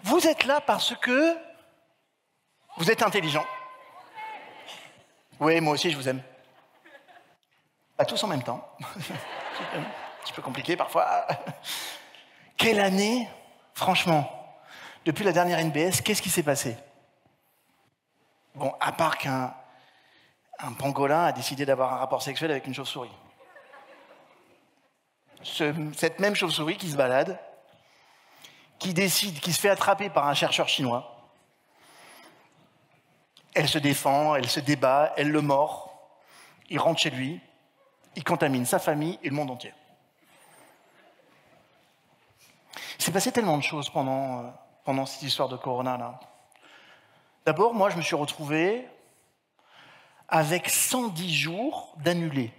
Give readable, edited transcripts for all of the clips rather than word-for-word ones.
Vous êtes là parce que vous êtes intelligent. Oui, moi aussi, je vous aime. Pas tous en même temps. Un petit peu compliqué parfois. Quelle année, franchement, depuis la dernière NBS, qu'est-ce qui s'est passé? Bon, à part qu'un pangolin a décidé d'avoir un rapport sexuel avec une chauve-souris. Cette même chauve-souris qui se balade, qui décide, qui se fait attraper par un chercheur chinois. Elle se défend, elle se débat, elle le mord, il rentre chez lui, il contamine sa famille et le monde entier. Il s'est passé tellement de choses pendant cette histoire de Corona-là. D'abord, moi, je me suis retrouvé avec 110 jours d'annulés.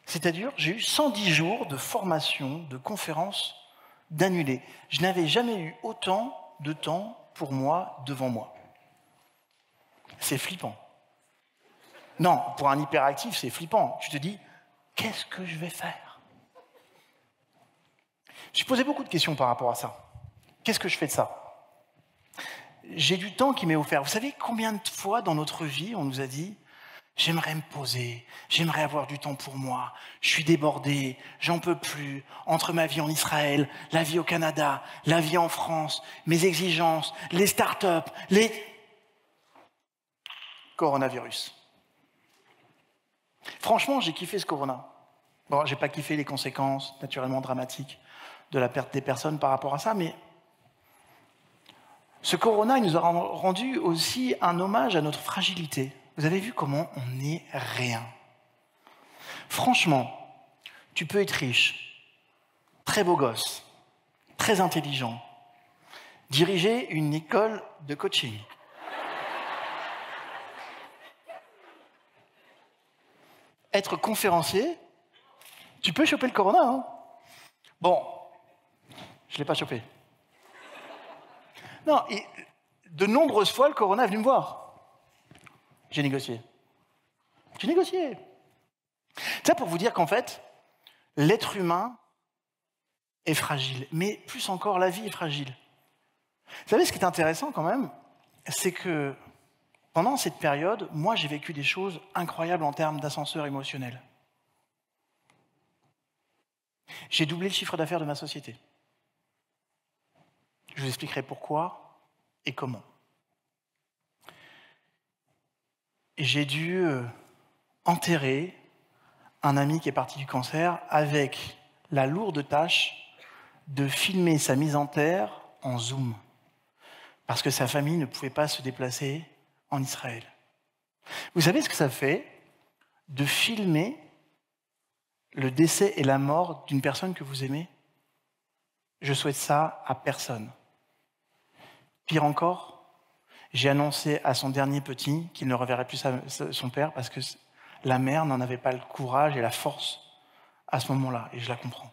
C'est-à-dire, j'ai eu 110 jours de formation, de conférences d'annulés. Je n'avais jamais eu autant de temps pour moi, devant moi. C'est flippant. Non, pour un hyperactif, c'est flippant. Tu te dis, qu'est-ce que je vais faire? Je me suis posé beaucoup de questions par rapport à ça. Qu'est-ce que je fais de ça? J'ai du temps qui m'est offert. Vous savez combien de fois dans notre vie, on nous a dit « J'aimerais me poser, j'aimerais avoir du temps pour moi, je suis débordé, j'en peux plus, entre ma vie en Israël, la vie au Canada, la vie en France, mes exigences, les startups, les... » Coronavirus. Franchement, j'ai kiffé ce corona. Bon, j'ai pas kiffé les conséquences naturellement dramatiques de la perte des personnes par rapport à ça, mais ce corona, il nous a rendu aussi un hommage à notre fragilité. Vous avez vu comment on n'est rien. Franchement, tu peux être riche, très beau gosse, très intelligent, diriger une école de coaching. Être conférencier, tu peux choper le corona, hein? Bon, je ne l'ai pas chopé. Non, et de nombreuses fois, le corona est venu me voir. J'ai négocié. J'ai négocié. Ça pour vous dire qu'en fait, l'être humain est fragile, mais plus encore, la vie est fragile. Vous savez, ce qui est intéressant quand même, c'est que pendant cette période, moi, j'ai vécu des choses incroyables en termes d'ascenseur émotionnel. J'ai doublé le chiffre d'affaires de ma société. Je vous expliquerai pourquoi et comment. Et j'ai dû enterrer un ami qui est parti du cancer avec la lourde tâche de filmer sa mise en terre en Zoom. Parce que sa famille ne pouvait pas se déplacer en Israël. Vous savez ce que ça fait de filmer le décès et la mort d'une personne que vous aimez? Je souhaite ça à personne. Pire encore, j'ai annoncé à son dernier petit qu'il ne reverrait plus son père parce que la mère n'en avait pas le courage et la force à ce moment-là, et je la comprends.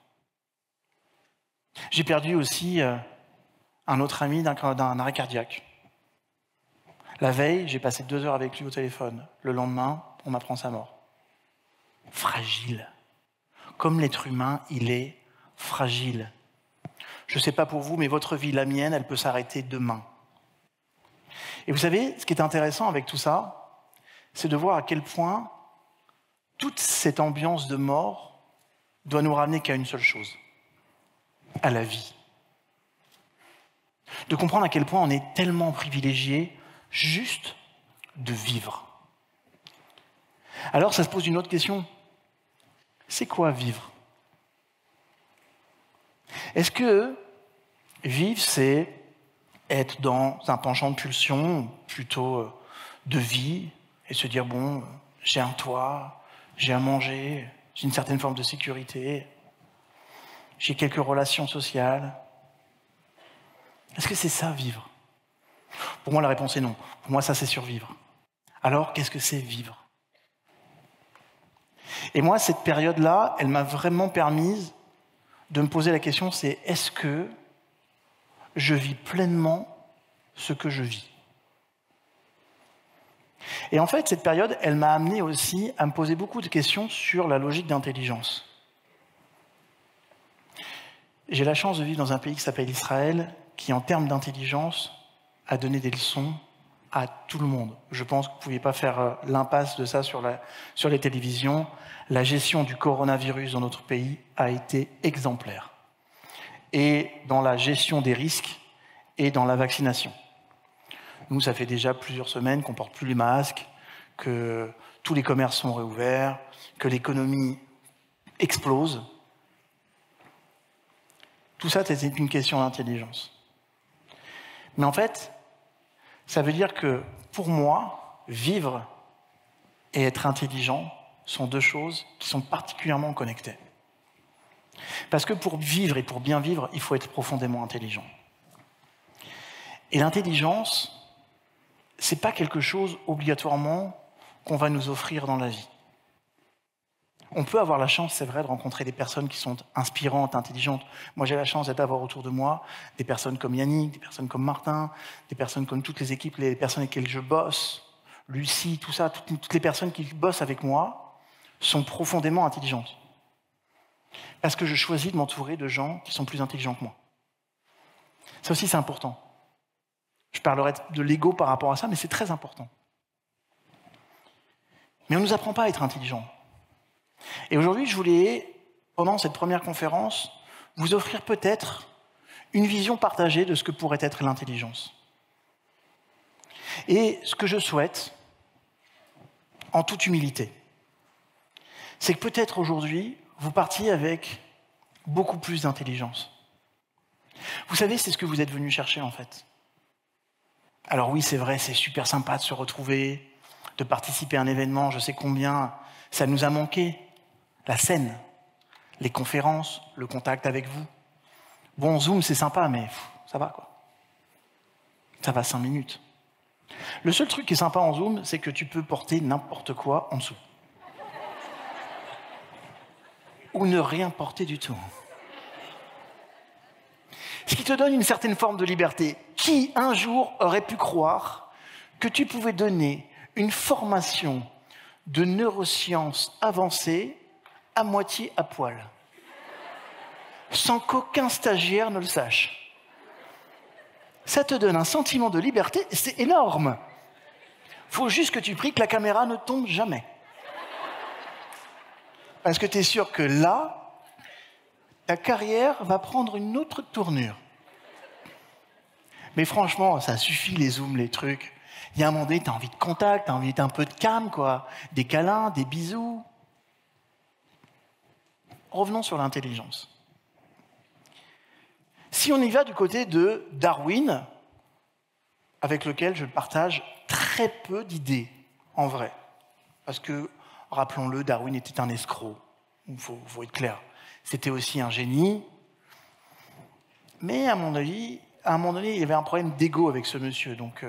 J'ai perdu aussi un autre ami d'un arrêt cardiaque. La veille, j'ai passé 2 heures avec lui au téléphone. Le lendemain, on m'apprend sa mort. Fragile. Comme l'être humain, il est fragile. Je ne sais pas pour vous, mais votre vie, la mienne, elle peut s'arrêter demain. Et vous savez, ce qui est intéressant avec tout ça, c'est de voir à quel point toute cette ambiance de mort doit nous ramener qu'à une seule chose, à la vie. De comprendre à quel point on est tellement privilégié juste de vivre. Alors ça se pose une autre question. C'est quoi vivre? Est-ce que vivre, c'est être dans un penchant de pulsion, plutôt de vie, et se dire, bon, j'ai un toit, j'ai à manger, j'ai une certaine forme de sécurité, j'ai quelques relations sociales. Est-ce que c'est ça, vivre? Pour moi, la réponse est non. Pour moi, ça, c'est survivre. Alors, qu'est-ce que c'est vivre? Et moi, cette période-là, elle m'a vraiment permis de me poser la question, c'est est-ce que je vis pleinement ce que je vis? Et en fait, cette période, elle m'a amené aussi à me poser beaucoup de questions sur la logique d'intelligence. J'ai la chance de vivre dans un pays qui s'appelle Israël, qui, en termes d'intelligence, a donné des leçons à tout le monde. Je pense que vous ne pouviez pas faire l'impasse de ça sur les télévisions. La gestion du coronavirus dans notre pays a été exemplaire. Et dans la gestion des risques et dans la vaccination. Nous, ça fait déjà plusieurs semaines qu'on ne porte plus les masques, que tous les commerces sont réouverts, que l'économie explose. Tout ça, c'est une question d'intelligence. Mais en fait, ça veut dire que, pour moi, vivre et être intelligent sont deux choses qui sont particulièrement connectées. Parce que pour vivre et pour bien vivre, il faut être profondément intelligent. Et l'intelligence, ce n'est pas quelque chose, obligatoirement, qu'on va nous offrir dans la vie. On peut avoir la chance, c'est vrai, de rencontrer des personnes qui sont inspirantes, intelligentes. Moi, j'ai la chance d'avoir autour de moi des personnes comme Yannick, des personnes comme Martin, des personnes comme toutes les équipes, les personnes avec lesquelles je bosse, Lucie, tout ça, toutes les personnes qui bossent avec moi sont profondément intelligentes. Parce que je choisis de m'entourer de gens qui sont plus intelligents que moi. Ça aussi, c'est important. Je parlerai de l'ego par rapport à ça, mais c'est très important. Mais on ne nous apprend pas à être intelligent. Et aujourd'hui, je voulais, pendant cette première conférence, vous offrir peut-être une vision partagée de ce que pourrait être l'intelligence. Et ce que je souhaite, en toute humilité, c'est que peut-être aujourd'hui, vous partiez avec beaucoup plus d'intelligence. Vous savez, c'est ce que vous êtes venu chercher en fait. Alors oui, c'est vrai, c'est super sympa de se retrouver, de participer à un événement, je sais combien ça nous a manqué. La scène, les conférences, le contact avec vous. Bon, Zoom, c'est sympa, mais ça va quoi. Ça va 5 minutes. Le seul truc qui est sympa en Zoom, c'est que tu peux porter n'importe quoi en dessous. Ou ne rien porter du tout. Ce qui te donne une certaine forme de liberté. Qui, un jour, aurait pu croire que tu pouvais donner une formation de neurosciences avancées à moitié à poil, sans qu'aucun stagiaire ne le sache. Ça te donne un sentiment de liberté, c'est énorme. Faut juste que tu pries que la caméra ne tombe jamais. Parce que tu es sûr que là, ta carrière va prendre une autre tournure. Mais franchement, ça suffit les zooms, les trucs. Il y a un moment donné, tu as envie de contact, tu as envie d'un peu de calme, quoi. Des câlins, des bisous. Revenons sur l'intelligence. Si on y va du côté de Darwin, avec lequel je partage très peu d'idées, en vrai. Parce que, rappelons-le, Darwin était un escroc. Il faut être clair. C'était aussi un génie. Mais à mon avis, à un moment donné, il y avait un problème d'ego avec ce monsieur. Donc,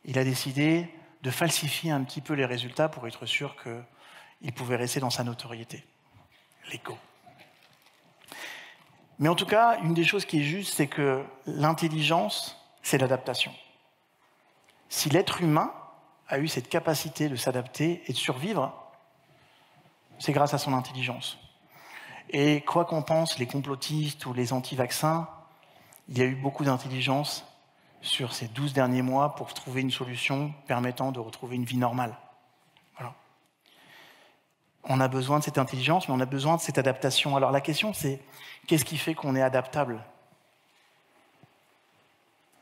il a décidé de falsifier un petit peu les résultats pour être sûr qu'il pouvait rester dans sa notoriété. L'ego. Mais en tout cas, une des choses qui est juste, c'est que l'intelligence, c'est l'adaptation. Si l'être humain a eu cette capacité de s'adapter et de survivre, c'est grâce à son intelligence. Et quoi qu'on pense, les complotistes ou les anti-vaccins, il y a eu beaucoup d'intelligence sur ces 12 derniers mois pour trouver une solution permettant de retrouver une vie normale. Voilà. On a besoin de cette intelligence, mais on a besoin de cette adaptation. Alors la question, c'est qu'est-ce qui fait qu'on est adaptable?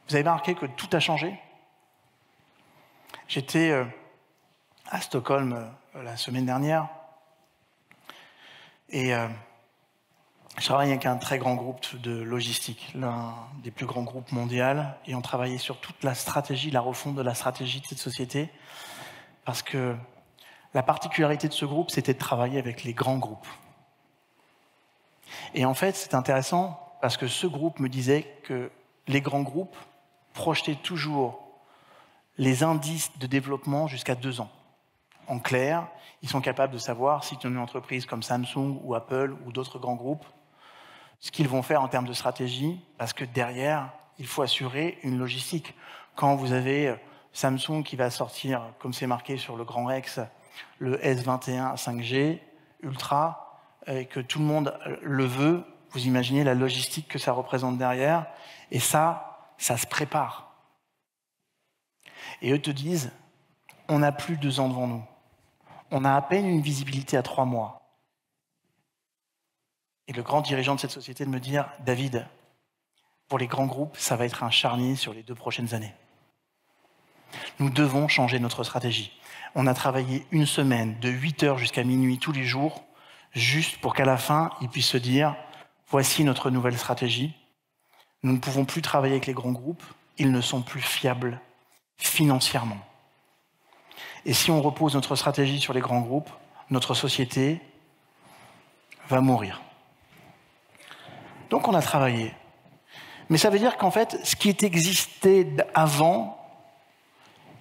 Vous avez remarqué que tout a changé? J'étais à Stockholm la semaine dernière et je travaille avec un très grand groupe de logistique, l'un des plus grands groupes mondiaux, et on travaillait sur toute la stratégie, la refonte de la stratégie de cette société, parce que la particularité de ce groupe, c'était de travailler avec les grands groupes. Et en fait, c'est intéressant, parce que ce groupe me disait que les grands groupes projetaient toujours les indices de développement jusqu'à 2 ans. En clair, ils sont capables de savoir si une entreprise comme Samsung ou Apple ou d'autres grands groupes, ce qu'ils vont faire en termes de stratégie, parce que derrière, il faut assurer une logistique. Quand vous avez Samsung qui va sortir, comme c'est marqué sur le Grand Rex, le S21 5G Ultra, et que tout le monde le veut, vous imaginez la logistique que ça représente derrière. Et ça, ça se prépare. Et eux te disent, on n'a plus 2 ans devant nous. On a à peine une visibilité à 3 mois. Et le grand dirigeant de cette société de me dire, David, pour les grands groupes, ça va être un charnier sur les 2 prochaines années. Nous devons changer notre stratégie. On a travaillé une semaine, de 8h jusqu'à minuit tous les jours, juste pour qu'à la fin, ils puissent se dire, voici notre nouvelle stratégie. Nous ne pouvons plus travailler avec les grands groupes, ils ne sont plus fiables financièrement. Et si on repose notre stratégie sur les grands groupes, notre société va mourir. Donc on a travaillé. Mais ça veut dire qu'en fait, ce qui existait avant,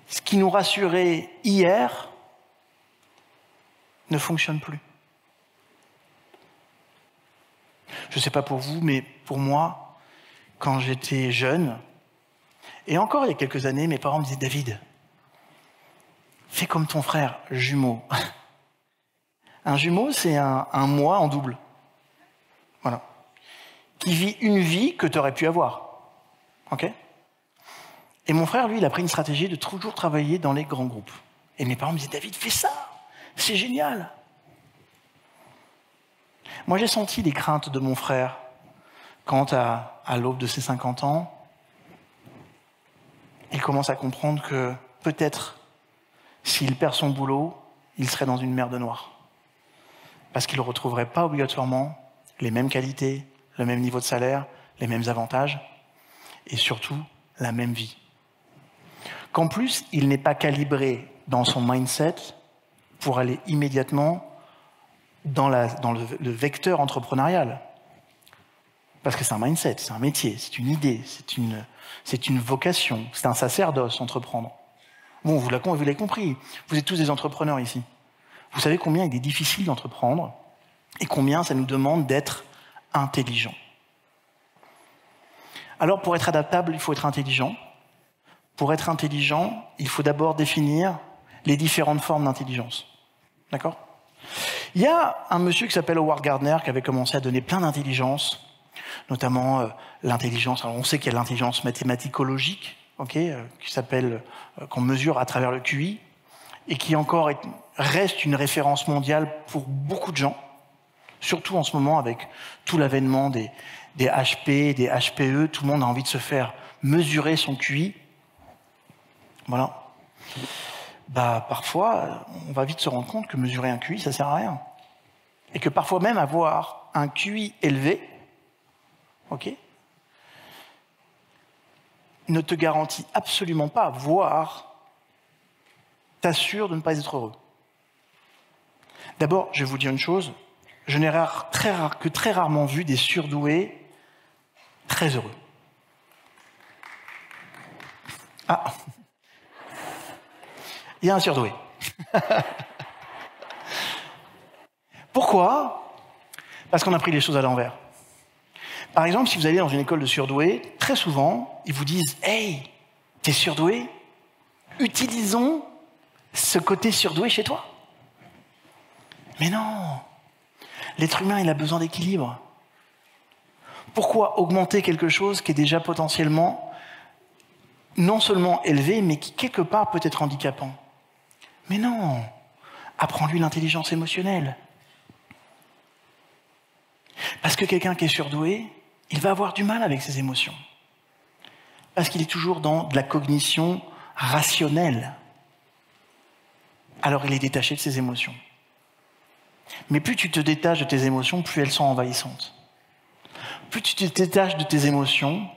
ce qui nous rassurait hier, ne fonctionne plus. Je ne sais pas pour vous, mais pour moi, quand j'étais jeune, et encore il y a quelques années, mes parents me disaient « David, fais comme ton frère, jumeau. » Un jumeau, c'est un moi en double. Voilà. Qui vit une vie que tu aurais pu avoir. Ok ? Et mon frère, lui, il a pris une stratégie de toujours travailler dans les grands groupes. Et mes parents me disaient « David, fais ça, c'est génial !» Moi, j'ai senti les craintes de mon frère quand, à l'aube de ses 50 ans, il commence à comprendre que peut-être, s'il perd son boulot, il serait dans une mer de noir. Parce qu'il ne retrouverait pas obligatoirement les mêmes qualités, le même niveau de salaire, les mêmes avantages, et surtout, la même vie. Qu'en plus, il n'est pas calibré dans son mindset pour aller immédiatement dans le vecteur entrepreneurial. Parce que c'est un mindset, c'est un métier, c'est une idée, c'est une vocation, c'est un sacerdoce, entreprendre. Bon, vous l'avez compris, vous êtes tous des entrepreneurs ici. Vous savez combien il est difficile d'entreprendre et combien ça nous demande d'être intelligent. Alors, pour être adaptable, il faut être intelligent. Pour être intelligent, il faut d'abord définir les différentes formes d'intelligence. D'accord ? Il y a un monsieur qui s'appelle Howard Gardner qui avait commencé à donner plein d'intelligence, notamment l'intelligence. Alors on sait qu'il y a l'intelligence mathématicologique, qu'on mesure à travers le QI, et qui encore reste une référence mondiale pour beaucoup de gens, surtout en ce moment avec tout l'avènement des HP, des HPE, tout le monde a envie de se faire mesurer son QI. Voilà. Parfois, on va vite se rendre compte que mesurer un QI, ça sert à rien. Et que parfois même avoir un QI élevé, ne te garantit absolument pas, voire t'assure de ne pas être heureux. D'abord, je vais vous dire une chose, je n'ai très rarement vu des surdoués très heureux. Ah, il y a un surdoué. Pourquoi ? Parce qu'on a pris les choses à l'envers. Par exemple, si vous allez dans une école de surdoués, très souvent, ils vous disent « Hey, t'es surdoué ? Utilisons ce côté surdoué chez toi. » Mais non, l'être humain, il a besoin d'équilibre. Pourquoi augmenter quelque chose qui est déjà potentiellement non seulement élevé, mais qui quelque part peut être handicapant ? Mais non, apprends-lui l'intelligence émotionnelle. Parce que quelqu'un qui est surdoué, il va avoir du mal avec ses émotions. Parce qu'il est toujours dans de la cognition rationnelle. Alors il est détaché de ses émotions. Mais plus tu te détaches de tes émotions, plus elles sont envahissantes. Plus tu te détaches de tes émotions,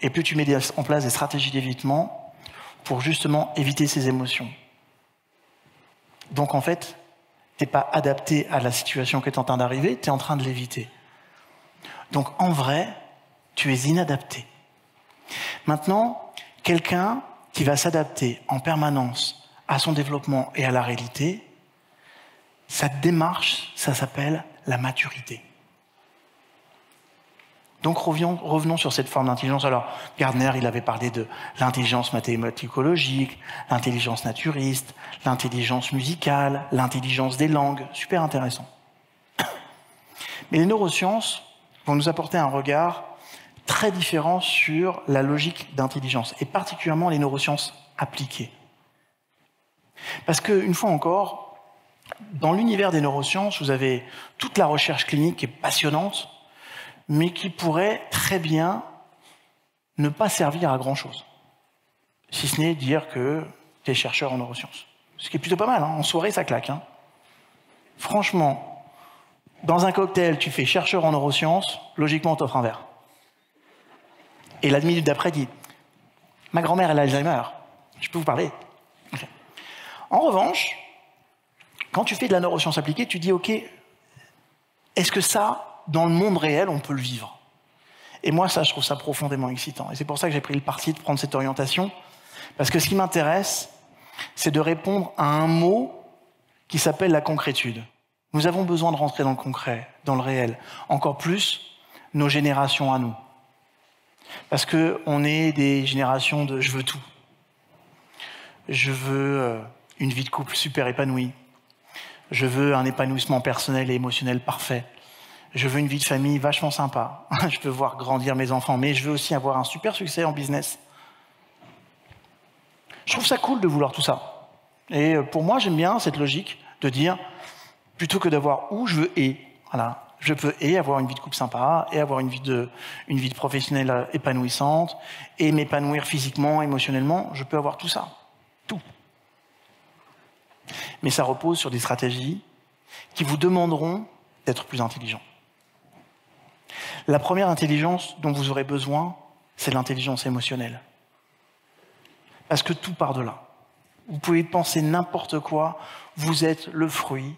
et plus tu mets en place des stratégies d'évitement pour justement éviter ces émotions. Donc en fait, tu n'es pas adapté à la situation qui est en train d'arriver, tu es en train de l'éviter. Donc en vrai, tu es inadapté. Maintenant, quelqu'un qui va s'adapter en permanence à son développement et à la réalité, sa démarche, ça s'appelle la maturité. Donc revenons sur cette forme d'intelligence. Alors, Gardner, il avait parlé de l'intelligence mathématicologique, l'intelligence naturiste, l'intelligence musicale, l'intelligence des langues. Super intéressant. Mais les neurosciences vont nous apporter un regard très différents sur la logique d'intelligence, et particulièrement les neurosciences appliquées. Parce qu'une fois encore, dans l'univers des neurosciences, vous avez toute la recherche clinique qui est passionnante, mais qui pourrait très bien ne pas servir à grand-chose. Si ce n'est dire que tu es chercheur en neurosciences. Ce qui est plutôt pas mal, hein. En soirée, ça claque. Hein. Franchement, dans un cocktail, tu fais chercheur en neurosciences, logiquement, on t'offre un verre. Et la minute d'après, dit « Ma grand-mère, elle a Alzheimer. Je peux vous parler ?» Okay. En revanche, quand tu fais de la neuroscience appliquée, tu dis « Ok, est-ce que ça, dans le monde réel, on peut le vivre ?» Et moi, ça, je trouve ça profondément excitant. Et c'est pour ça que j'ai pris le parti de prendre cette orientation. Parce que ce qui m'intéresse, c'est de répondre à un mot qui s'appelle la concrétude. Nous avons besoin de rentrer dans le concret, dans le réel. Encore plus, nos générations à nous. Parce qu'on est des générations de « je veux tout ». Je veux une vie de couple super épanouie. Je veux un épanouissement personnel et émotionnel parfait. Je veux une vie de famille vachement sympa. Je veux voir grandir mes enfants, mais je veux aussi avoir un super succès en business. Je trouve ça cool de vouloir tout ça. Et pour moi, j'aime bien cette logique de dire, plutôt que d'avoir ou, je veux et. Voilà. Je peux et avoir une vie de couple sympa, et avoir une vie de professionnelle épanouissante, et m'épanouir physiquement, émotionnellement. Je peux avoir tout ça. Tout. Mais ça repose sur des stratégies qui vous demanderont d'être plus intelligent. La première intelligence dont vous aurez besoin, c'est l'intelligence émotionnelle. Parce que tout part de là. Vous pouvez penser n'importe quoi, vous êtes le fruit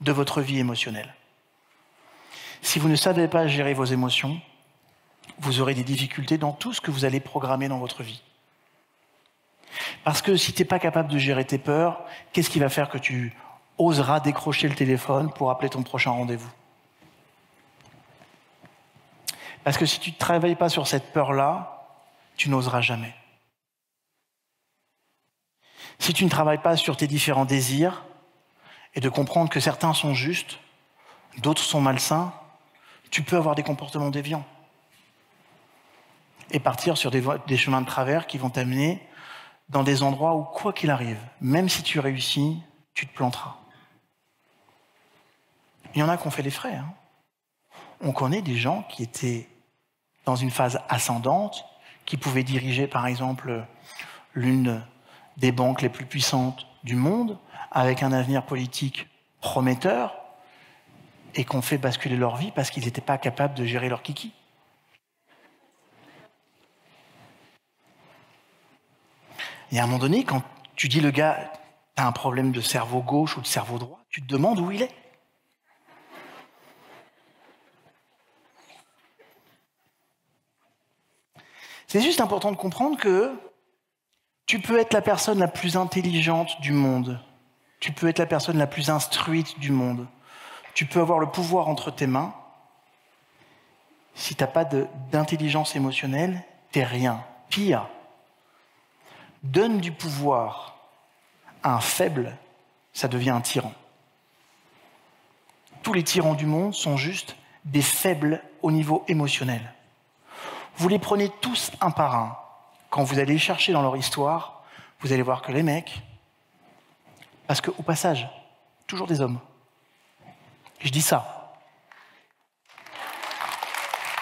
de votre vie émotionnelle. Si vous ne savez pas gérer vos émotions, vous aurez des difficultés dans tout ce que vous allez programmer dans votre vie. Parce que si tu n'es pas capable de gérer tes peurs, qu'est-ce qui va faire que tu oseras décrocher le téléphone pour appeler ton prochain rendez-vous? Parce que si tu ne travailles pas sur cette peur-là, tu n'oseras jamais. Si tu ne travailles pas sur tes différents désirs et de comprendre que certains sont justes, d'autres sont malsains, tu peux avoir des comportements déviants et partir sur des chemins de travers qui vont t'amener dans des endroits où, quoi qu'il arrive, même si tu réussis, tu te planteras. Il y en a qui ont fait les frais. Hein. On connaît des gens qui étaient dans une phase ascendante, qui pouvaient diriger, par exemple, l'une des banques les plus puissantes du monde, avec un avenir politique prometteur, et qu'on fait basculer leur vie parce qu'ils n'étaient pas capables de gérer leur kiki. Et à un moment donné, quand tu dis le gars, t'as un problème de cerveau gauche ou de cerveau droit, tu te demandes où il est. C'est juste important de comprendre que tu peux être la personne la plus intelligente du monde, tu peux être la personne la plus instruite du monde, tu peux avoir le pouvoir entre tes mains. Si tu n'as pas d'intelligence émotionnelle, t'es rien. Pire, donne du pouvoir à un faible, ça devient un tyran. Tous les tyrans du monde sont juste des faibles au niveau émotionnel. Vous les prenez tous un par un. Quand vous allez chercher dans leur histoire, vous allez voir que les mecs, parce qu'au passage, toujours des hommes. Je dis ça.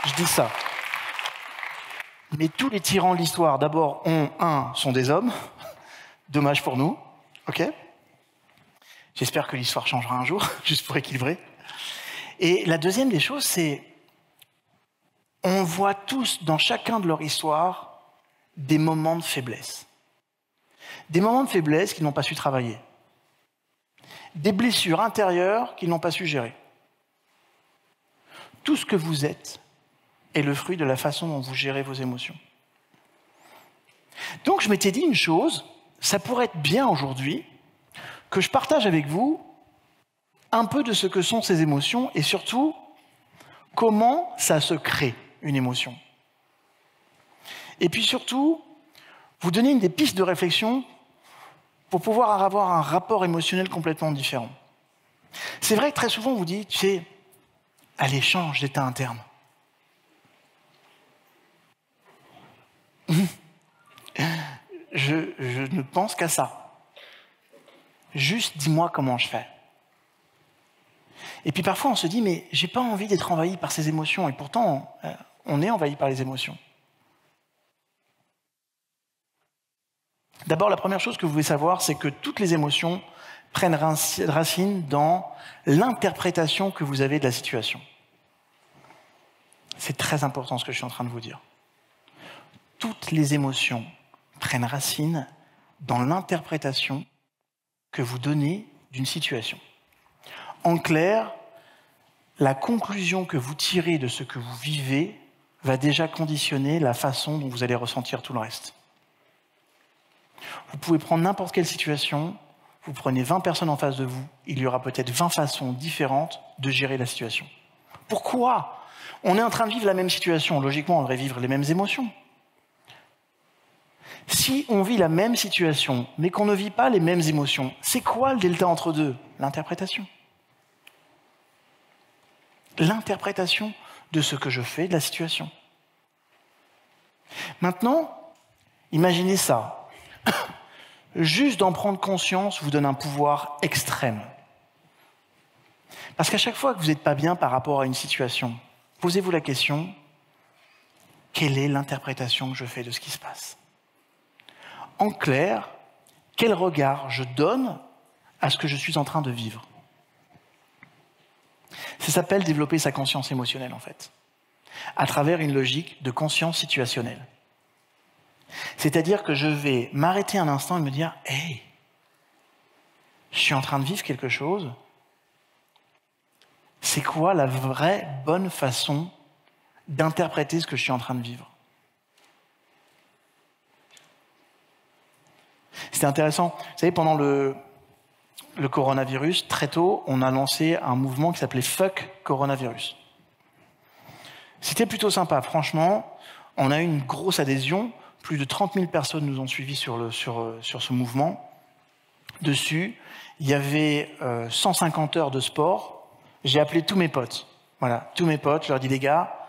Je dis ça. Mais tous les tyrans de l'histoire, d'abord, sont des hommes. Dommage pour nous. Ok ? J'espère que l'histoire changera un jour, juste pour équilibrer. Et la deuxième des choses, c'est on voit tous dans chacun de leur histoire des moments de faiblesse. Des moments de faiblesse qu'ils n'ont pas su travailler. Des blessures intérieures qu'ils n'ont pas su gérer. Tout ce que vous êtes est le fruit de la façon dont vous gérez vos émotions. Donc je m'étais dit une chose, ça pourrait être bien aujourd'hui que je partage avec vous un peu de ce que sont ces émotions et surtout comment ça se crée une émotion. Et puis surtout, vous donner des pistes de réflexion pour pouvoir avoir un rapport émotionnel complètement différent. C'est vrai que très souvent on vous dit, tu sais, allez, change d'état interne. je ne pense qu'à ça. Juste dis-moi comment je fais. Et puis parfois on se dit, mais j'ai pas envie d'être envahi par ces émotions, et pourtant on est envahi par les émotions. D'abord, la première chose que vous devez savoir, c'est que toutes les émotions prennent racine dans l'interprétation que vous avez de la situation. C'est très important ce que je suis en train de vous dire. Toutes les émotions prennent racine dans l'interprétation que vous donnez d'une situation. En clair, la conclusion que vous tirez de ce que vous vivez va déjà conditionner la façon dont vous allez ressentir tout le reste. Vous pouvez prendre n'importe quelle situation, vous prenez 20 personnes en face de vous, il y aura peut-être 20 façons différentes de gérer la situation. Pourquoi ? On est en train de vivre la même situation, logiquement on devrait vivre les mêmes émotions. Si on vit la même situation, mais qu'on ne vit pas les mêmes émotions, c'est quoi le delta entre deux ? L'interprétation. L'interprétation de ce que je fais de la situation. Maintenant, imaginez ça. Juste d'en prendre conscience vous donne un pouvoir extrême. Parce qu'à chaque fois que vous n'êtes pas bien par rapport à une situation, posez-vous la question, quelle est l'interprétation que je fais de ce qui se passe ? En clair, quel regard je donne à ce que je suis en train de vivre ? Ça s'appelle développer sa conscience émotionnelle, en fait, à travers une logique de conscience situationnelle. C'est-à-dire que je vais m'arrêter un instant et me dire « Hey, je suis en train de vivre quelque chose. C'est quoi la vraie bonne façon d'interpréter ce que je suis en train de vivre ?» C'était intéressant. Vous savez, pendant le coronavirus, très tôt, on a lancé un mouvement qui s'appelait « Fuck Coronavirus ». C'était plutôt sympa. Franchement, on a eu une grosse adhésion. Plus de 30 000 personnes nous ont suivis sur ce mouvement. Dessus, il y avait 150 heures de sport. J'ai appelé tous mes potes. Voilà, tous mes potes. Je leur ai dit, les gars,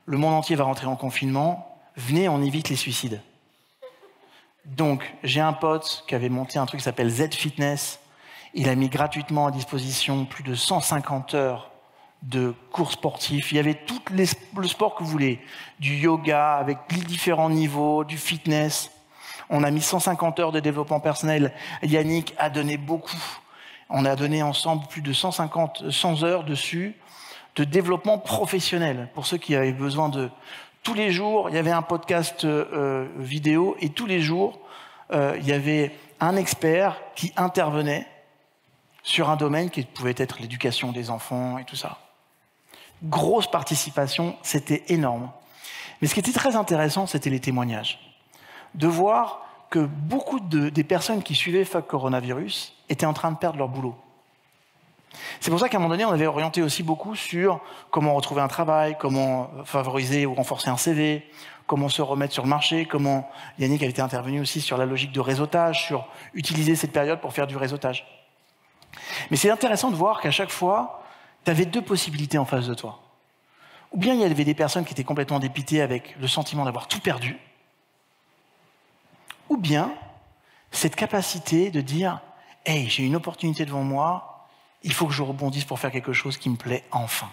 le monde entier va rentrer en confinement. Venez, on évite les suicides. Donc, j'ai un pote qui avait monté un truc qui s'appelle Z Fitness. Il a mis gratuitement à disposition plus de 150 heures de cours sportifs. Il y avait tout le sport que vous voulez. Du yoga avec différents niveaux, du fitness. On a mis 150 heures de développement personnel. Yannick a donné beaucoup. On a donné ensemble plus de 100 heures dessus de développement professionnel. Pour ceux qui avaient besoin de... Tous les jours, il y avait un podcast vidéo et tous les jours, il y avait un expert qui intervenait sur un domaine qui pouvait être l'éducation des enfants et tout ça. Grosse participation, c'était énorme. Mais ce qui était très intéressant, c'était les témoignages. De voir que beaucoup des personnes qui suivaient Fuck Coronavirus étaient en train de perdre leur boulot. C'est pour ça qu'à un moment donné, on avait orienté aussi beaucoup sur comment retrouver un travail, comment favoriser ou renforcer un CV, comment se remettre sur le marché, comment Yannick avait été intervenu aussi sur la logique de réseautage, sur utiliser cette période pour faire du réseautage. Mais c'est intéressant de voir qu'à chaque fois, tu avais deux possibilités en face de toi. Ou bien il y avait des personnes qui étaient complètement dépitées avec le sentiment d'avoir tout perdu, ou bien cette capacité de dire « Hey, j'ai une opportunité devant moi, il faut que je rebondisse pour faire quelque chose qui me plaît enfin. »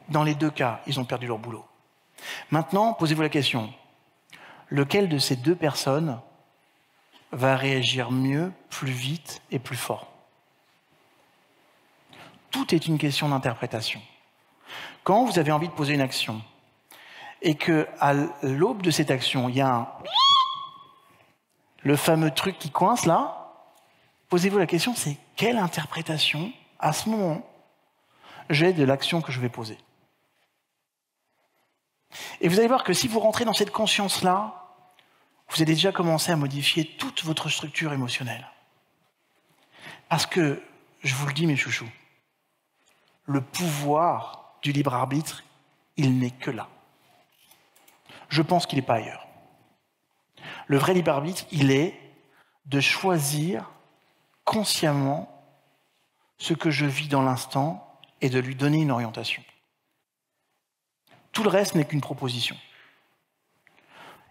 Dans les deux cas, ils ont perdu leur boulot. Maintenant, posez-vous la question. Lequel de ces deux personnes va réagir mieux, plus vite et plus fort? Tout est une question d'interprétation. Quand vous avez envie de poser une action et qu'à l'aube de cette action, il y a le fameux truc qui coince là, posez-vous la question, c'est quelle interprétation, à ce moment, j'ai de l'action que je vais poser? Et vous allez voir que si vous rentrez dans cette conscience-là, vous allez déjà commencer à modifier toute votre structure émotionnelle. Parce que, je vous le dis mes chouchous, le pouvoir du libre arbitre, il n'est que là. Je pense qu'il n'est pas ailleurs. Le vrai libre arbitre, il est de choisir consciemment ce que je vis dans l'instant et de lui donner une orientation. Tout le reste n'est qu'une proposition.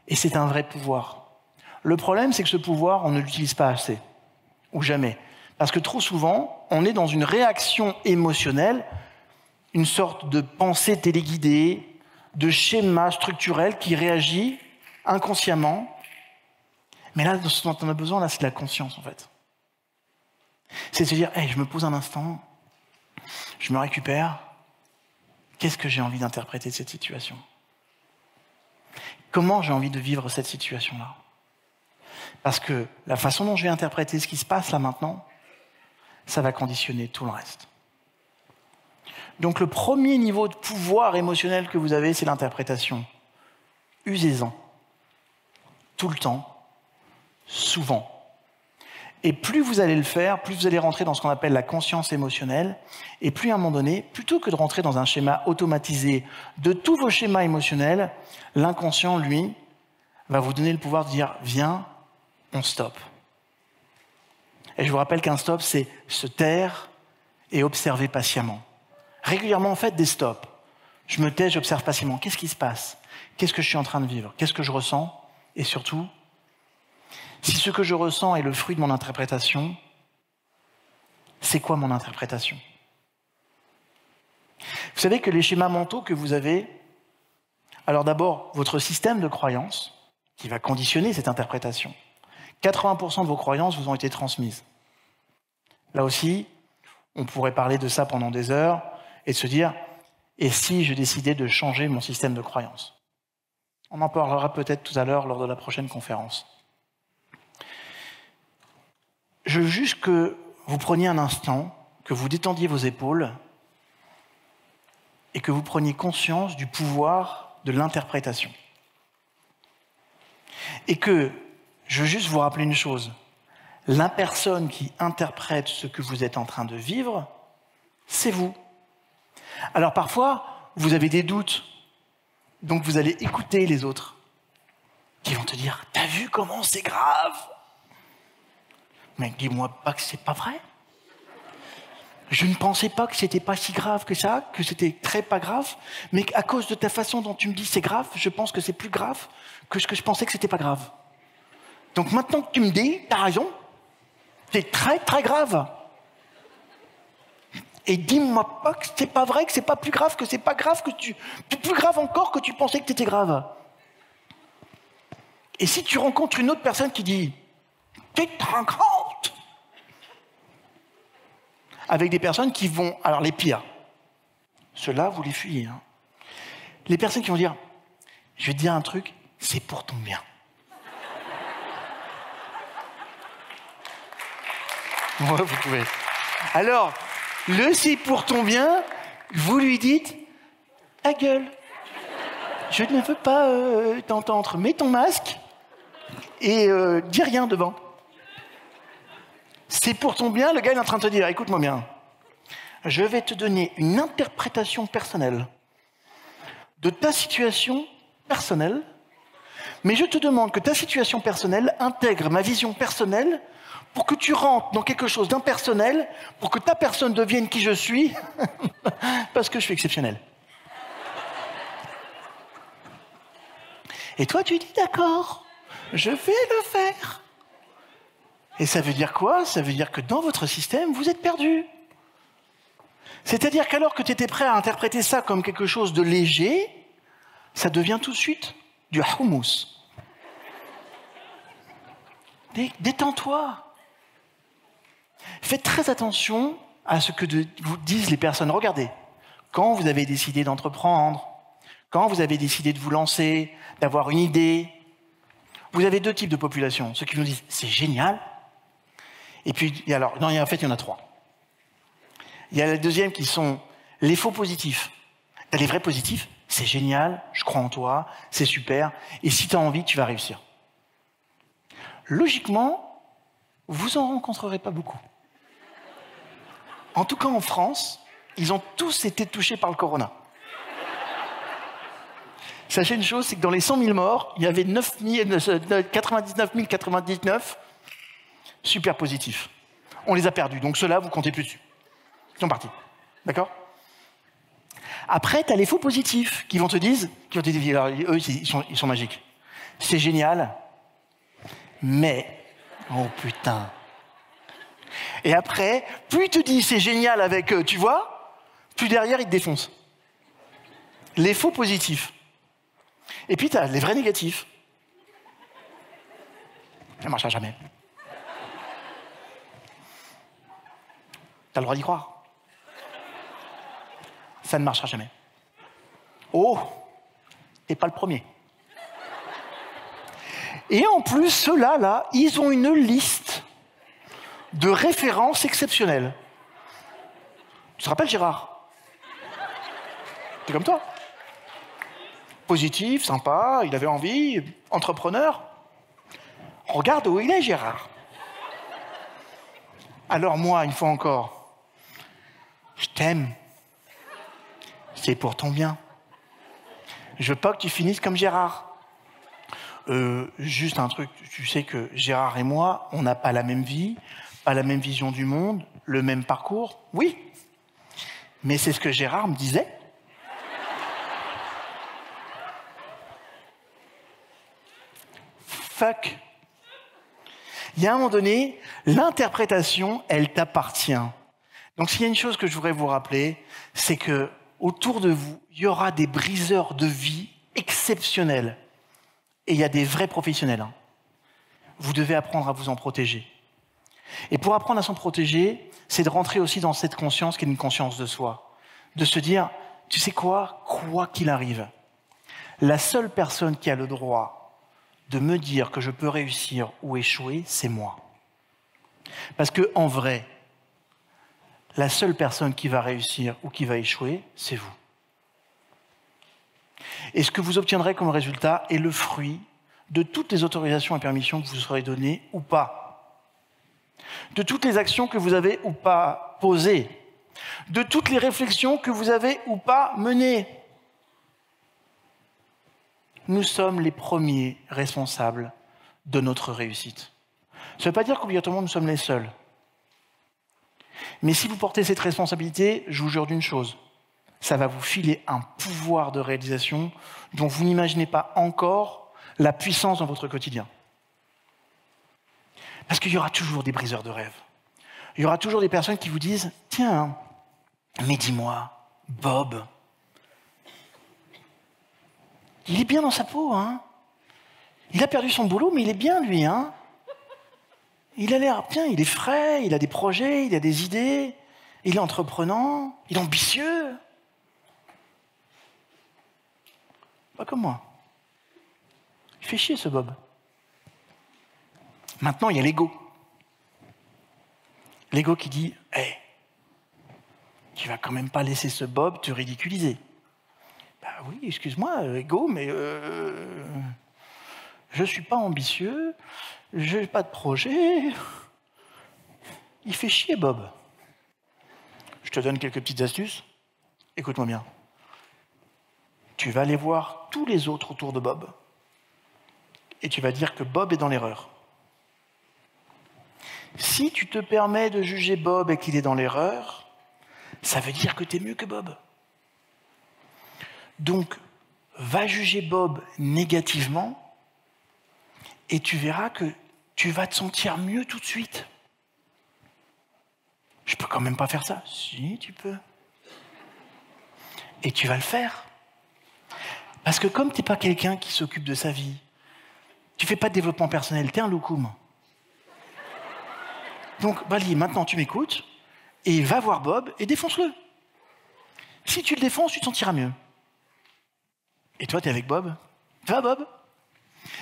Et c'est un vrai pouvoir. Le problème, c'est que ce pouvoir, on ne l'utilise pas assez, ou jamais. Parce que trop souvent, on est dans une réaction émotionnelle, une sorte de pensée téléguidée, de schéma structurel qui réagit inconsciemment. Mais là, ce dont on a besoin, là, c'est de la conscience, en fait. C'est de se dire, hey, je me pose un instant, je me récupère, qu'est-ce que j'ai envie d'interpréter de cette situation? Comment j'ai envie de vivre cette situation-là? Parce que la façon dont je vais interpréter ce qui se passe là maintenant, ça va conditionner tout le reste. Donc le premier niveau de pouvoir émotionnel que vous avez, c'est l'interprétation. Usez-en. Tout le temps. Souvent. Et plus vous allez le faire, plus vous allez rentrer dans ce qu'on appelle la conscience émotionnelle, et plus à un moment donné, plutôt que de rentrer dans un schéma automatisé de tous vos schémas émotionnels, l'inconscient, lui, va vous donner le pouvoir de dire « Viens, on stoppe ». Et je vous rappelle qu'un stop, c'est se taire et observer patiemment. Régulièrement, faites des stops. Je me tais, j'observe patiemment. Qu'est-ce qui se passe? Qu'est-ce que je suis en train de vivre? Qu'est-ce que je ressens? Et surtout, si ce que je ressens est le fruit de mon interprétation, c'est quoi mon interprétation? Vous savez que les schémas mentaux que vous avez, alors d'abord, votre système de croyances, qui va conditionner cette interprétation. 80% de vos croyances vous ont été transmises. Là aussi, on pourrait parler de ça pendant des heures et de se dire, et si je décidais de changer mon système de croyances? On en parlera peut-être tout à l'heure lors de la prochaine conférence. Je veux juste que vous preniez un instant, que vous détendiez vos épaules et que vous preniez conscience du pouvoir de l'interprétation. Et que, je veux juste vous rappeler une chose, la personne qui interprète ce que vous êtes en train de vivre, c'est vous. Alors parfois, vous avez des doutes, donc vous allez écouter les autres qui vont te dire « T'as vu comment c'est grave ?» Mais dis-moi pas que c'est pas vrai. Je ne pensais pas que c'était pas si grave que ça, que c'était très pas grave, mais à cause de ta façon dont tu me dis c'est grave, je pense que c'est plus grave que ce que je pensais que c'était pas grave. Donc maintenant que tu me dis, t'as raison, c'est très très grave. Et dis-moi pas que c'est pas vrai, que c'est pas plus grave, que c'est pas grave, que plus grave encore que tu pensais que t'étais grave. Et si tu rencontres une autre personne qui dit, t'es trop grande, avec des personnes qui vont, alors les pires, ceux-là vous les fuyez. Hein. Les personnes qui vont dire, je vais te dire un truc, c'est pour ton bien. Ouais, vous pouvez. Alors, le c'est pour ton bien, vous lui dites, ta gueule, je ne veux pas t'entendre, mets ton masque et dis rien devant. C'est pour ton bien, le gars est en train de te dire, écoute-moi bien, je vais te donner une interprétation personnelle de ta situation personnelle, mais je te demande que ta situation personnelle intègre ma vision personnelle pour que tu rentres dans quelque chose d'impersonnel, pour que ta personne devienne qui je suis, parce que je suis exceptionnel. Et toi, tu dis, d'accord, je vais le faire. Et ça veut dire quoi? Ça veut dire que dans votre système, vous êtes perdu. C'est-à-dire qu'alors que tu étais prêt à interpréter ça comme quelque chose de léger, ça devient tout de suite du houmous. Détends-toi. Faites très attention à ce que vous disent les personnes. Regardez, quand vous avez décidé d'entreprendre, quand vous avez décidé de vous lancer, d'avoir une idée, vous avez deux types de population. Ceux qui vous disent « c'est génial », et puis, alors, non, en fait, il y en a trois. Il y a la deuxième qui sont les faux positifs. T'as les vrais positifs, c'est génial, je crois en toi, c'est super, et si tu as envie, tu vas réussir. Logiquement, vous en rencontrerez pas beaucoup. En tout cas, en France, ils ont tous été touchés par le corona. Sachez une chose, c'est que dans les 100 000 morts, il y avait 99 099 super positifs. On les a perdus, donc ceux-là, vous comptez plus dessus. Ils sont partis. D'accord? Après, tu as les faux positifs qui vont te dire, alors, eux, ils sont magiques. c'est génial, mais, oh putain. Et après, plus il te dit c'est génial avec, tu vois, plus derrière il te défonce. Les faux positifs. Et puis tu as les vrais négatifs. Ça ne marchera jamais. Tu as le droit d'y croire. Ça ne marchera jamais. Oh, t'es pas le premier. Et en plus, ceux-là, là, ils ont une liste de références exceptionnelles. Tu te rappelles, Gérard? T'es comme toi. Positif, sympa, il avait envie, entrepreneur. Regarde où il est, Gérard. Alors moi, une fois encore, je t'aime. C'est pour ton bien. Je veux pas que tu finisses comme Gérard. Juste un truc, tu sais que Gérard et moi, on n'a pas la même vie, pas la même vision du monde, le même parcours. Oui, mais c'est ce que Gérard me disait. Fuck. Il y a un moment donné, l'interprétation, elle t'appartient. Donc s'il y a une chose que je voudrais vous rappeler, c'est que autour de vous, il y aura des briseurs de vie exceptionnels. Et il y a des vrais professionnels. Vous devez apprendre à vous en protéger. Et pour apprendre à s'en protéger, c'est de rentrer aussi dans cette conscience qui est une conscience de soi. De se dire, tu sais quoi qu'il arrive, la seule personne qui a le droit de me dire que je peux réussir ou échouer, c'est moi. Parce qu'en vrai, la seule personne qui va réussir ou qui va échouer, c'est vous. Et ce que vous obtiendrez comme résultat est le fruit de toutes les autorisations et permissions que vous serez données ou pas. De toutes les actions que vous avez ou pas posées. De toutes les réflexions que vous avez ou pas menées. Nous sommes les premiers responsables de notre réussite. Ça ne veut pas dire qu'obligatoirement nous sommes les seuls. Mais si vous portez cette responsabilité, je vous jure d'une chose, ça va vous filer un pouvoir de réalisation dont vous n'imaginez pas encore la puissance dans votre quotidien. Parce qu'il y aura toujours des briseurs de rêves. Il y aura toujours des personnes qui vous disent « Tiens, mais dis-moi, Bob, il est bien dans sa peau, hein? Il a perdu son boulot, mais il est bien, lui, hein? Il a l'air bien, il est frais, il a des projets, il a des idées, il est entreprenant, il est ambitieux. » Pas comme moi. Il fait chier, ce Bob. Maintenant, il y a l'ego. L'ego qui dit « Hey, tu vas quand même pas laisser ce Bob te ridiculiser. » Bah oui, excuse-moi, ego, mais je suis pas ambitieux, j'ai pas de projet. Il fait chier, Bob. Je te donne quelques petites astuces. Écoute-moi bien. Tu vas aller voir tous les autres autour de Bob et tu vas dire que Bob est dans l'erreur. Si tu te permets de juger Bob et qu'il est dans l'erreur, ça veut dire que tu es mieux que Bob. Donc, va juger Bob négativement et tu verras que tu vas te sentir mieux tout de suite. Je peux quand même pas faire ça. Si, tu peux. Et tu vas le faire. Parce que comme tu n'es pas quelqu'un qui s'occupe de sa vie, tu ne fais pas de développement personnel, tu es un loukoum. Donc, Bali, maintenant tu m'écoutes, et va voir Bob et défonce-le. Si tu le défonces, tu te sentiras mieux. Et toi, tu es avec Bob? Ça va, Bob?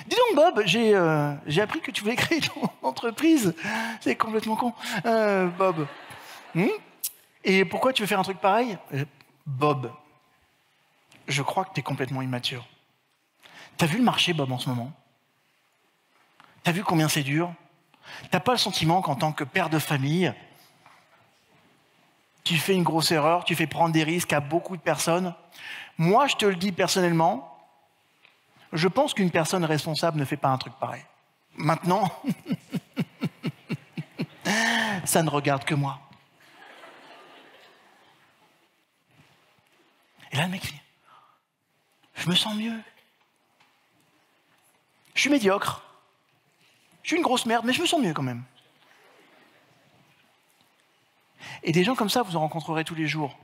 Dis donc, Bob, j'ai appris que tu voulais créer ton entreprise. C'est complètement con. Bob. Et pourquoi tu veux faire un truc pareil? Bob, je crois que tu es complètement immature. T'as vu le marché, Bob, en ce moment? T'as vu combien c'est dur? T'as pas le sentiment qu'en tant que père de famille, tu fais une grosse erreur, tu fais prendre des risques à beaucoup de personnes? Moi, je te le dis personnellement, je pense qu'une personne responsable ne fait pas un truc pareil. Maintenant, ça ne regarde que moi. Et là, le mec dit, je me sens mieux. Je suis médiocre. Je suis une grosse merde, mais je me sens mieux quand même. Et des gens comme ça, vous en rencontrerez tous les jours.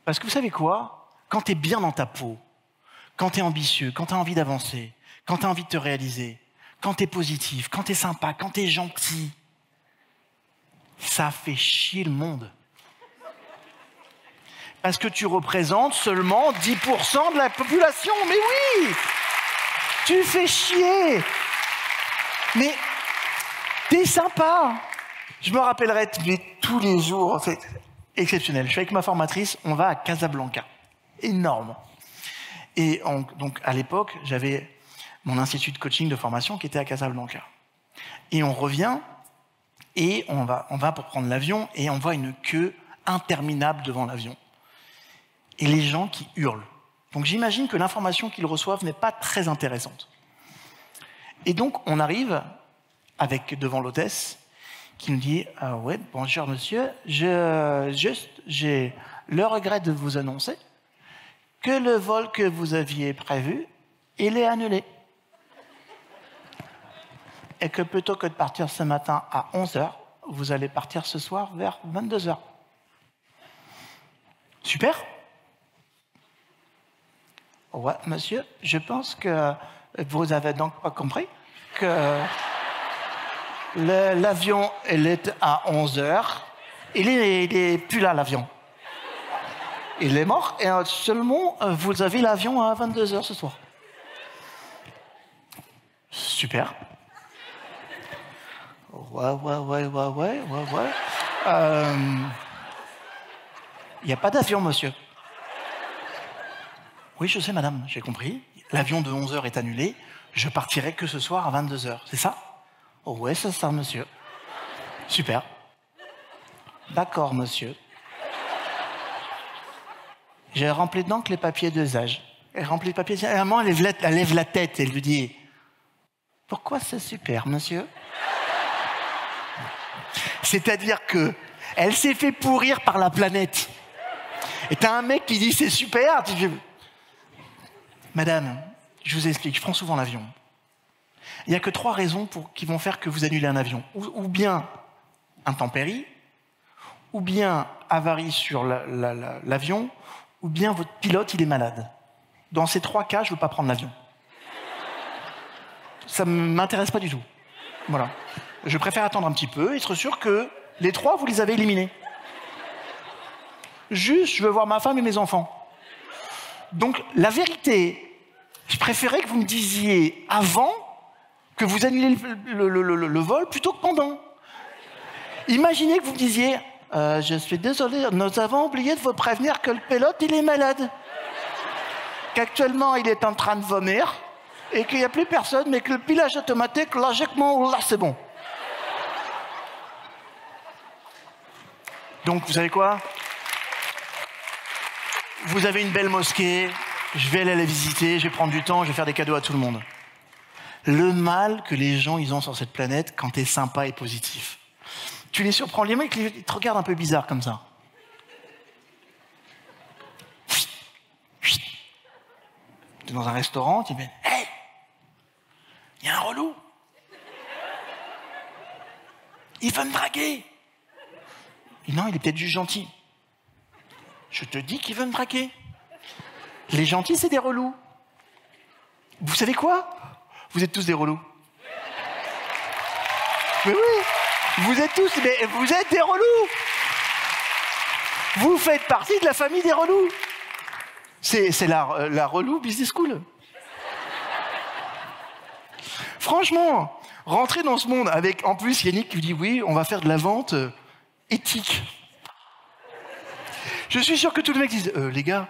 Parce que vous savez quoi? Quand tu es bien dans ta peau, quand tu es ambitieux, quand tu as envie d'avancer, quand tu as envie de te réaliser, quand tu es positif, quand tu es sympa, quand tu es gentil, ça fait chier le monde. Parce que tu représentes seulement 10% de la population. Mais oui! Tu fais chier! Mais t'es sympa! Je me rappellerai tous les jours, c'est exceptionnel. Je suis avec ma formatrice, on va à Casablanca. Énorme. Et donc à l'époque, j'avais mon institut de coaching de formation qui était à Casablanca. Et on revient, et on va pour prendre l'avion, et on voit une queue interminable devant l'avion. Et les gens qui hurlent. Donc j'imagine que l'information qu'ils reçoivent n'est pas très intéressante. Et donc on arrive devant l'hôtesse qui nous dit « Ah ouais, bonjour monsieur, j'ai le regret de vous annoncer que le vol que vous aviez prévu, il est annulé. Et que plutôt que de partir ce matin à 11h, vous allez partir ce soir vers 22h. » Super. Ouais, monsieur, je pense que vous avez donc pas compris que l'avion, il est à 11h. Il est plus là, l'avion. Il est mort et seulement vous avez l'avion à 22h ce soir. Super. Ouais. Il n'y a pas d'avion, monsieur. Oui, je sais, madame, j'ai compris. L'avion de 11h est annulé. Je partirai que ce soir à 22h. C'est ça? Oh ouais, c'est ça, monsieur. Super. D'accord, monsieur. J'ai rempli donc les papiers d'usage. Elle remplit les papiers. À un moment, elle lève la tête et elle lui dit « Pourquoi c'est super, monsieur ?» C'est-à-dire que elle s'est fait pourrir par la planète. Et t'as un mec qui dit « C'est super ». Madame, je vous explique, je prends souvent l'avion. Il n'y a que 3 raisons qui vont faire que vous annulez un avion. Ou bien intempérie, ou bien avarie sur l'avion, ou bien votre pilote, il est malade. Dans ces 3 cas, je ne veux pas prendre l'avion. Ça ne m'intéresse pas du tout. Voilà. Je préfère attendre un petit peu et être sûr que les 3, vous les avez éliminés. Juste, je veux voir ma femme et mes enfants. Donc, la vérité, je préférais que vous me disiez avant que vous annulez le vol plutôt que pendant. Imaginez que vous me disiez je suis désolé, nous avons oublié de vous prévenir que le pilote, il est malade. Qu'actuellement, il est en train de vomir et qu'il n'y a plus personne, mais que le pilote automatique, logiquement, là, c'est bon. Donc, vous savez quoi? Vous avez une belle mosquée, je vais aller la visiter, je vais prendre du temps, je vais faire des cadeaux à tout le monde. Le mal que les gens ils ont sur cette planète quand t'es sympa et positif. Tu les surprends, les mecs ils te regardent un peu bizarre comme ça. T'es dans un restaurant, tu dis « Hey, il y a un relou. Il veut me draguer. » Non, il est peut-être juste gentil. Je te dis qu'il veut me draguer. Les gentils, c'est des relous. Vous savez quoi? Vous êtes tous des relous. Mais oui, vous êtes des relous. Vous faites partie de la famille des relous. C'est la relou business school. Franchement, rentrer dans ce monde avec, en plus, Yannick qui dit oui, on va faire de la vente éthique. Je suis sûr que tous les mecs disent les gars,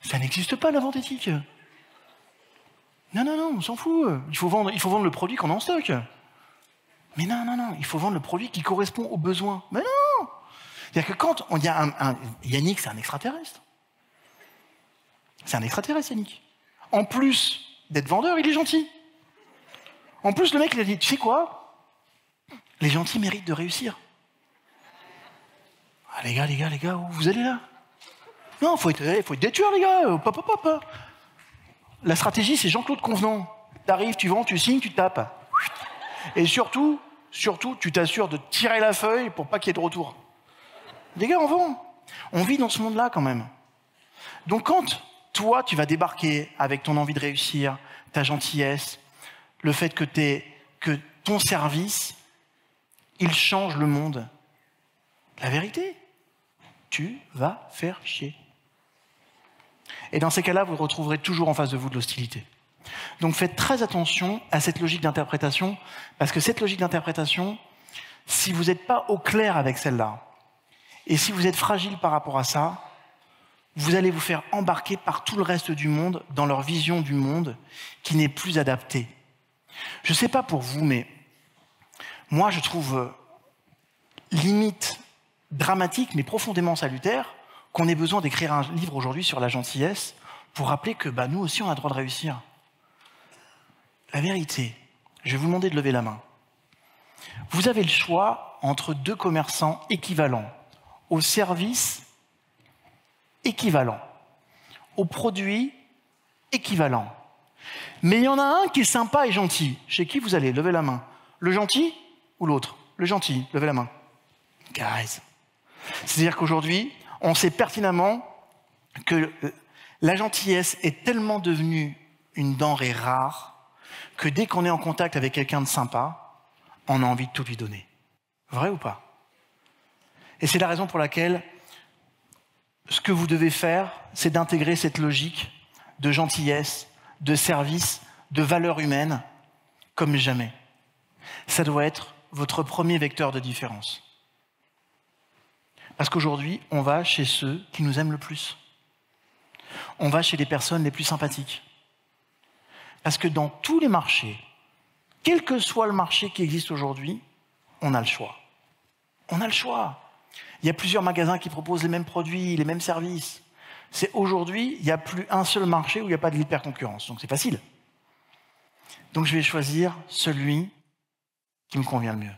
ça n'existe pas la vente éthique. Non, on s'en fout. Il faut vendre le produit qu'on a en stock. Mais non, il faut vendre le produit qui correspond aux besoins. Mais non! C'est-à-dire que quand on dit Yannick, c'est un extraterrestre. C'est un extraterrestre, Yannick. En plus d'être vendeur, il est gentil. En plus, le mec, il a dit, tu sais quoi? Les gentils méritent de réussir. Ah, les gars, où vous allez là? Non, faut être des tueurs, les gars. Pop. La stratégie, c'est Jean-Claude Convenant. T'arrives, tu vends, tu signes, tu tapes. Et surtout, tu t'assures de tirer la feuille pour pas qu'il y ait de retour. Les gars, on vend. On vit dans ce monde-là quand même. Donc quand toi, tu vas débarquer avec ton envie de réussir, ta gentillesse, le fait que ton service, il change le monde. La vérité, tu vas faire chier. Et dans ces cas-là, vous retrouverez toujours en face de vous de l'hostilité. Donc faites très attention à cette logique d'interprétation, parce que cette logique d'interprétation, si vous n'êtes pas au clair avec celle-là, et si vous êtes fragile par rapport à ça, vous allez vous faire embarquer par tout le reste du monde dans leur vision du monde qui n'est plus adaptée. Je ne sais pas pour vous, mais moi je trouve limite dramatique, mais profondément salutaire, qu'on ait besoin d'écrire un livre aujourd'hui sur la gentillesse pour rappeler que nous aussi on a le droit de réussir. La vérité, je vais vous demander de lever la main. Vous avez le choix entre deux commerçants équivalents, aux services équivalents, aux produits équivalents. Mais il y en a un qui est sympa et gentil. Chez qui vous allez? Levez la main. Le gentil ou l'autre? Le gentil, levez la main. Guys. C'est-à-dire qu'aujourd'hui, on sait pertinemment que la gentillesse est tellement devenue une denrée rare que dès qu'on est en contact avec quelqu'un de sympa, on a envie de tout lui donner. Vrai ou pas? Et c'est la raison pour laquelle ce que vous devez faire, c'est d'intégrer cette logique de gentillesse, de service, de valeur humaine, comme jamais. Ça doit être votre premier vecteur de différence. Parce qu'aujourd'hui, on va chez ceux qui nous aiment le plus. On va chez les personnes les plus sympathiques. Parce que dans tous les marchés, quel que soit le marché qui existe aujourd'hui, on a le choix. On a le choix. Il y a plusieurs magasins qui proposent les mêmes produits, les mêmes services. C'est aujourd'hui, il n'y a plus un seul marché où il n'y a pas de l'hyperconcurrence. Donc c'est facile. Donc je vais choisir celui qui me convient le mieux.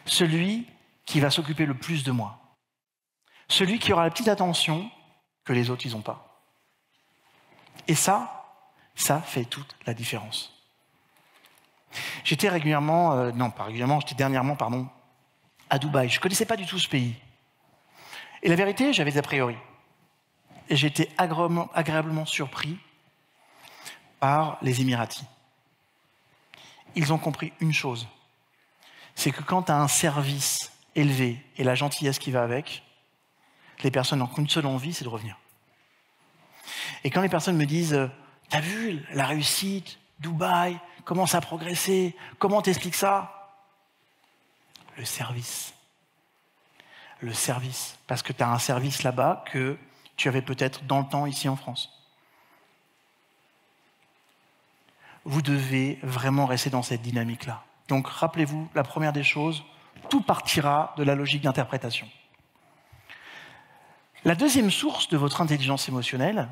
Celui qui va s'occuper le plus de moi. Celui qui aura la petite attention que les autres, ils n'ont pas. Et ça fait toute la différence. J'étais dernièrement, à Dubaï. Je ne connaissais pas du tout ce pays. Et la vérité, j'avais des a priori. Et j'ai été agréablement surpris par les Émiratis. Ils ont compris une chose. C'est que quand tu as un service élevé et la gentillesse qui va avec, les personnes n'ont qu'une seule envie, c'est de revenir. Et quand les personnes me disent « T'as vu la réussite, Dubaï, comment ça a progressé, comment t'expliques ça ?» Le service. Le service. Parce que tu as un service là-bas que tu avais peut-être dans le temps ici en France. Vous devez vraiment rester dans cette dynamique-là. Donc rappelez-vous, la première des choses, tout partira de la logique d'interprétation. La deuxième source de votre intelligence émotionnelle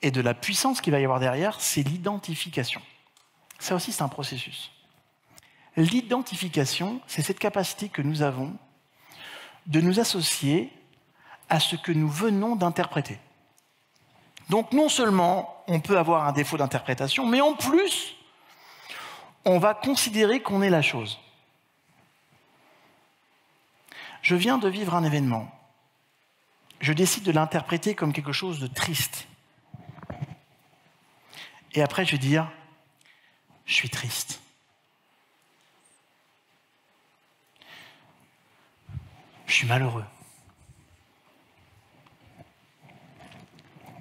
et de la puissance qu'il va y avoir derrière, c'est l'identification. Ça aussi, c'est un processus. L'identification, c'est cette capacité que nous avons de nous associer à ce que nous venons d'interpréter. Donc non seulement on peut avoir un défaut d'interprétation, mais en plus, on va considérer qu'on est la chose. Je viens de vivre un événement. Je décide de l'interpréter comme quelque chose de triste. Et après, je vais dire, je suis triste. Je suis malheureux.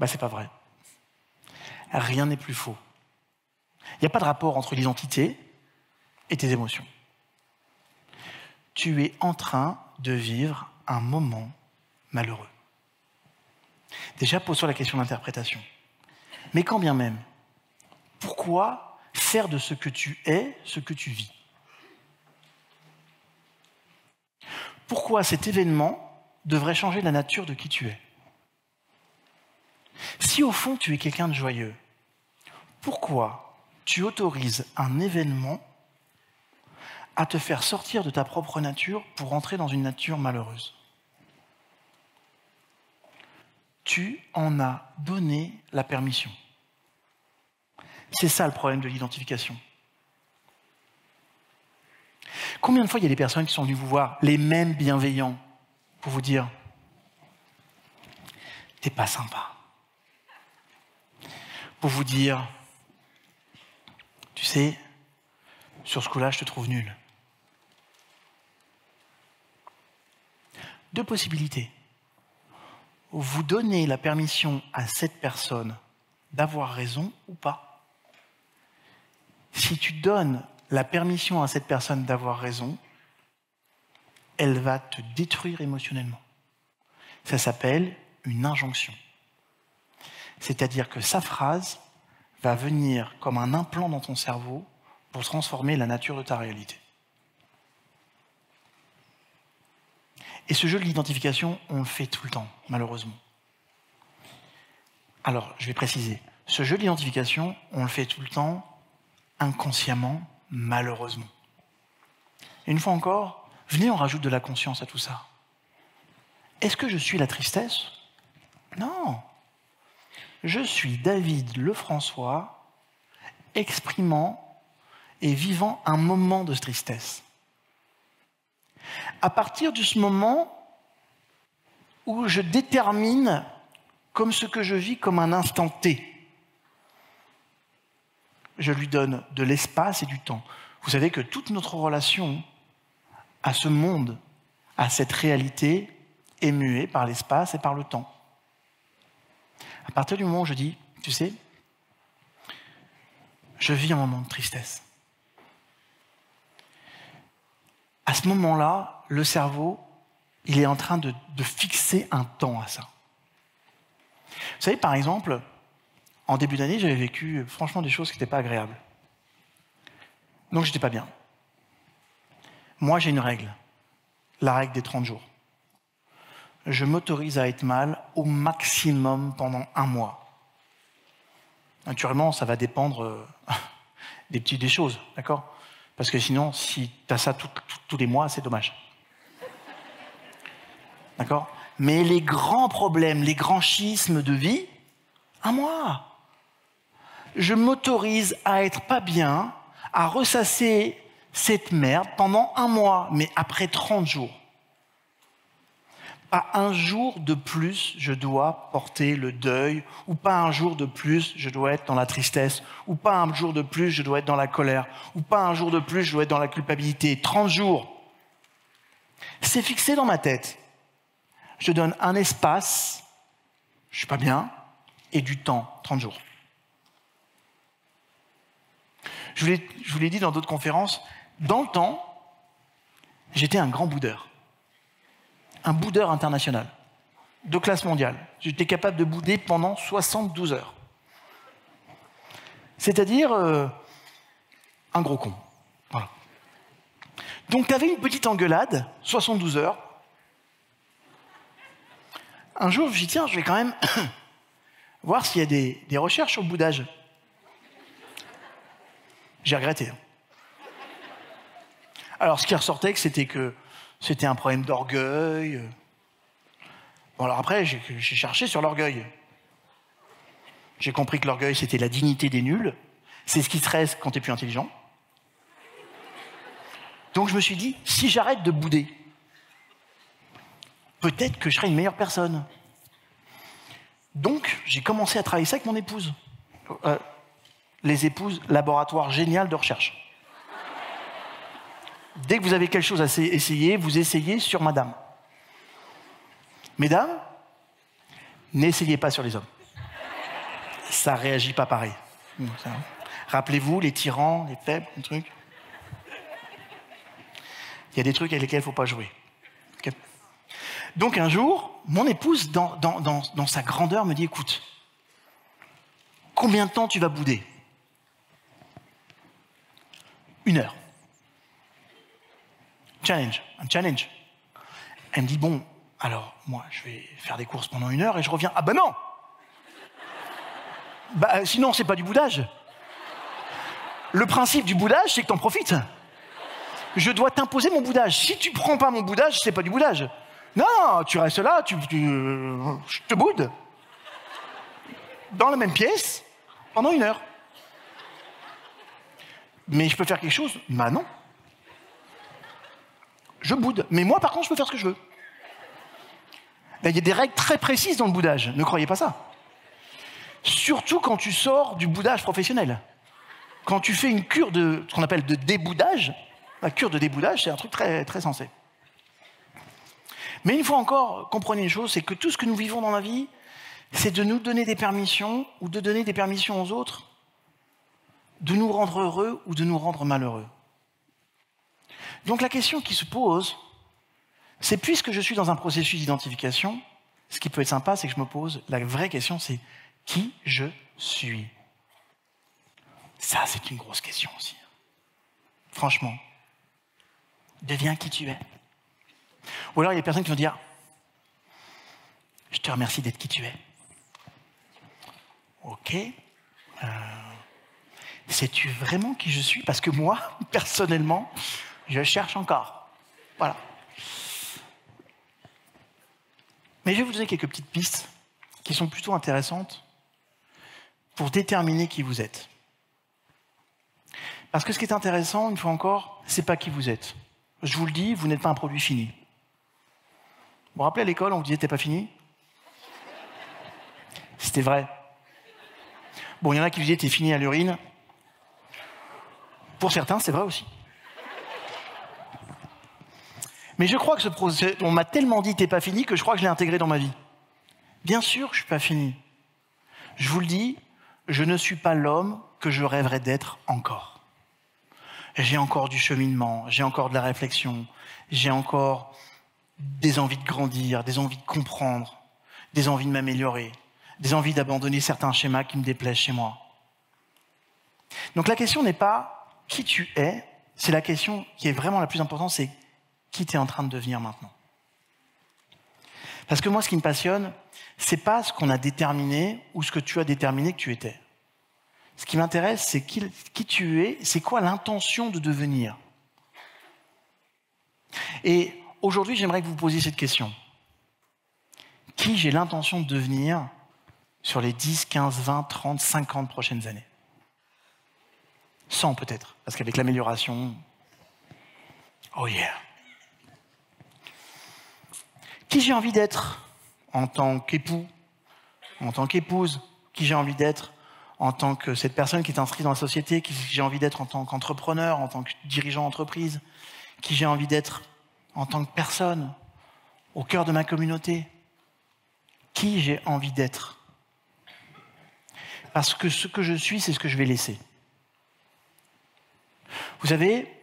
C'est pas vrai. Rien n'est plus faux. Il n'y a pas de rapport entre l'identité et tes émotions. Tu es en train de vivre un moment malheureux. Déjà, pose-toi la question d'interprétation. Mais quand bien même, pourquoi faire de ce que tu es ce que tu vis? Pourquoi cet événement devrait changer la nature de qui tu es? Si au fond tu es quelqu'un de joyeux, pourquoi tu autorises un événement à te faire sortir de ta propre nature pour entrer dans une nature malheureuse? Tu en as donné la permission. C'est ça le problème de l'identification. Combien de fois il y a des personnes qui sont venues vous voir, les mêmes bienveillants, pour vous dire « t'es pas sympa ». Pour vous dire « tu sais, sur ce coup-là, je te trouve nul ». Deux possibilités. Vous donnez la permission à cette personne d'avoir raison ou pas. Si tu donnes la permission à cette personne d'avoir raison, elle va te détruire émotionnellement. Ça s'appelle une injonction. C'est-à-dire que sa phrase va venir comme un implant dans ton cerveau pour transformer la nature de ta réalité. Et ce jeu de l'identification, on le fait tout le temps, malheureusement. Alors, je vais préciser. Ce jeu de l'identification, on le fait tout le temps, inconsciemment, malheureusement. Et une fois encore, venez, on rajoute de la conscience à tout ça. Est-ce que je suis la tristesse? Non. Je suis David Lefrançois, exprimant et vivant un moment de tristesse. À partir de ce moment où je détermine comme ce que je vis comme un instant T, je lui donne de l'espace et du temps. Vous savez que toute notre relation à ce monde, à cette réalité, est muée par l'espace et par le temps. À partir du moment où je dis, tu sais, je vis un moment de tristesse. À ce moment-là, le cerveau, il est en train de fixer un temps à ça. Vous savez, par exemple, en début d'année, j'avais vécu franchement des choses qui n'étaient pas agréables. Donc, j'étais pas bien. Moi, j'ai une règle, la règle des 30 jours. Je m'autorise à être mal au maximum pendant 1 mois. Naturellement, ça va dépendre des choses, d'accord ? Parce que sinon, si tu as ça tous les mois, c'est dommage. D'accord ? Mais les grands problèmes, les grands schismes de vie, 1 mois. Je m'autorise à être pas bien, à ressasser cette merde pendant 1 mois, mais après 30 jours. Pas 1 jour de plus, je dois porter le deuil, ou pas 1 jour de plus, je dois être dans la tristesse, ou pas 1 jour de plus, je dois être dans la colère, ou pas 1 jour de plus, je dois être dans la culpabilité. 30 jours. C'est fixé dans ma tête. Je donne un espace, je suis pas bien, et du temps, 30 jours. Je vous l'ai dit dans d'autres conférences, dans le temps, j'étais un grand boudeur. Un boudeur international, de classe mondiale. J'étais capable de bouder pendant 72 heures. C'est-à-dire un gros con. Voilà. Donc tu avais une petite engueulade, 72 heures. Un jour, je me suis dit, tiens, je vais quand même voir s'il y a des recherches sur le boudage. J'ai regretté. Alors, ce qui ressortait, c'était que c'était un problème d'orgueil. Bon, alors après, j'ai cherché sur l'orgueil. J'ai compris que l'orgueil, c'était la dignité des nuls. C'est ce qui te reste quand t'es plus intelligent. Donc je me suis dit, si j'arrête de bouder, peut-être que je serai une meilleure personne. Donc, j'ai commencé à travailler ça avec mon épouse. Les épouses, laboratoire génial de recherche. Dès que vous avez quelque chose à essayer, vous essayez sur madame. Mesdames, n'essayez pas sur les hommes. Ça ne réagit pas pareil. Rappelez-vous, les tyrans, les faibles, les trucs. Il y a des trucs avec lesquels il ne faut pas jouer. Okay. Donc un jour, mon épouse, dans sa grandeur, me dit, écoute, combien de temps tu vas bouder? 1 heure. Challenge, un challenge. Elle me dit, bon, alors, moi, je vais faire des courses pendant 1 heure et je reviens. Ah ben non! Bah, sinon, c'est pas du boudage. Le principe du boudage, c'est que t'en profites. Je dois t'imposer mon boudage. Si tu prends pas mon boudage, c'est pas du boudage. Non, tu restes là, je te boude. Dans la même pièce, pendant 1 heure. Mais je peux faire quelque chose? Bah non. Je boude. Mais moi, par contre, je peux faire ce que je veux. Là, il y a des règles très précises dans le boudage. Ne croyez pas ça. Surtout quand tu sors du boudage professionnel. Quand tu fais une cure de ce qu'on appelle de déboudage, la cure de déboudage, c'est un truc très, très sensé. Mais une fois encore, comprenez une chose, c'est que tout ce que nous vivons dans la vie, c'est de nous donner des permissions ou de donner des permissions aux autres, de nous rendre heureux ou de nous rendre malheureux. Donc la question qui se pose, c'est puisque je suis dans un processus d'identification, ce qui peut être sympa, c'est que je me pose, la vraie question, c'est qui je suis. Ça, c'est une grosse question aussi. Franchement, deviens qui tu es. Ou alors, il y a des personnes qui vont dire « Je te remercie d'être qui tu es. » Ok. Sais-tu vraiment qui je suis? Parce que moi, personnellement, je cherche encore. Voilà. Mais je vais vous donner quelques petites pistes qui sont plutôt intéressantes pour déterminer qui vous êtes. Parce que ce qui est intéressant, une fois encore, c'est pas qui vous êtes. Je vous le dis, vous n'êtes pas un produit fini. Vous vous rappelez à l'école, on vous disait t'es pas fini? C'était vrai. Bon, il y en a qui vous disaient t'es fini à l'urine. Pour certains, c'est vrai aussi. Mais je crois que ce procès, on m'a tellement dit t'es pas fini que je crois que je l'ai intégré dans ma vie. Bien sûr que je suis pas fini. Je vous le dis, je ne suis pas l'homme que je rêverais d'être encore. J'ai encore du cheminement, j'ai encore de la réflexion, j'ai encore des envies de grandir, des envies de comprendre, des envies de m'améliorer, des envies d'abandonner certains schémas qui me déplaisent chez moi. Donc la question n'est pas qui tu es, c'est la question qui est vraiment la plus importante, c'est qui tu es en train de devenir maintenant. Parce que moi, ce qui me passionne, c'est pas ce qu'on a déterminé ou ce que tu as déterminé que tu étais. Ce qui m'intéresse, c'est qui tu es, c'est quoi l'intention de devenir. Et aujourd'hui, j'aimerais que vous posiez cette question. Qui j'ai l'intention de devenir sur les 10, 15, 20, 30, 50 prochaines années? 100 peut-être, parce qu'avec l'amélioration... Oh yeah! Qui j'ai envie d'être en tant qu'époux, en tant qu'épouse? Qui j'ai envie d'être en tant que cette personne qui est inscrite dans la société? Qui j'ai envie d'être en tant qu'entrepreneur, en tant que dirigeant d'entreprise? Qui j'ai envie d'être en tant que personne au cœur de ma communauté? Qui j'ai envie d'être? Parce que ce que je suis, c'est ce que je vais laisser. Vous savez,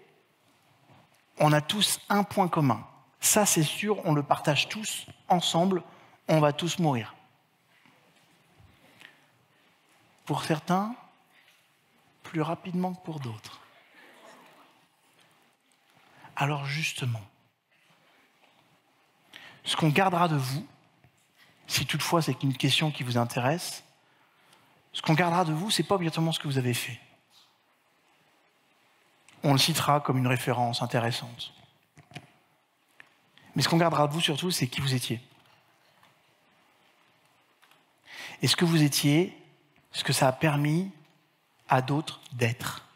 on a tous un point commun. Ça, c'est sûr, on le partage tous ensemble, on va tous mourir. Pour certains, plus rapidement que pour d'autres. Alors justement, ce qu'on gardera de vous, si toutefois c'est une question qui vous intéresse, ce qu'on gardera de vous, c'est pas obligatoirement ce que vous avez fait. On le citera comme une référence intéressante. Mais ce qu'on gardera de vous surtout, c'est qui vous étiez. Et ce que vous étiez, ce que ça a permis à d'autres d'être.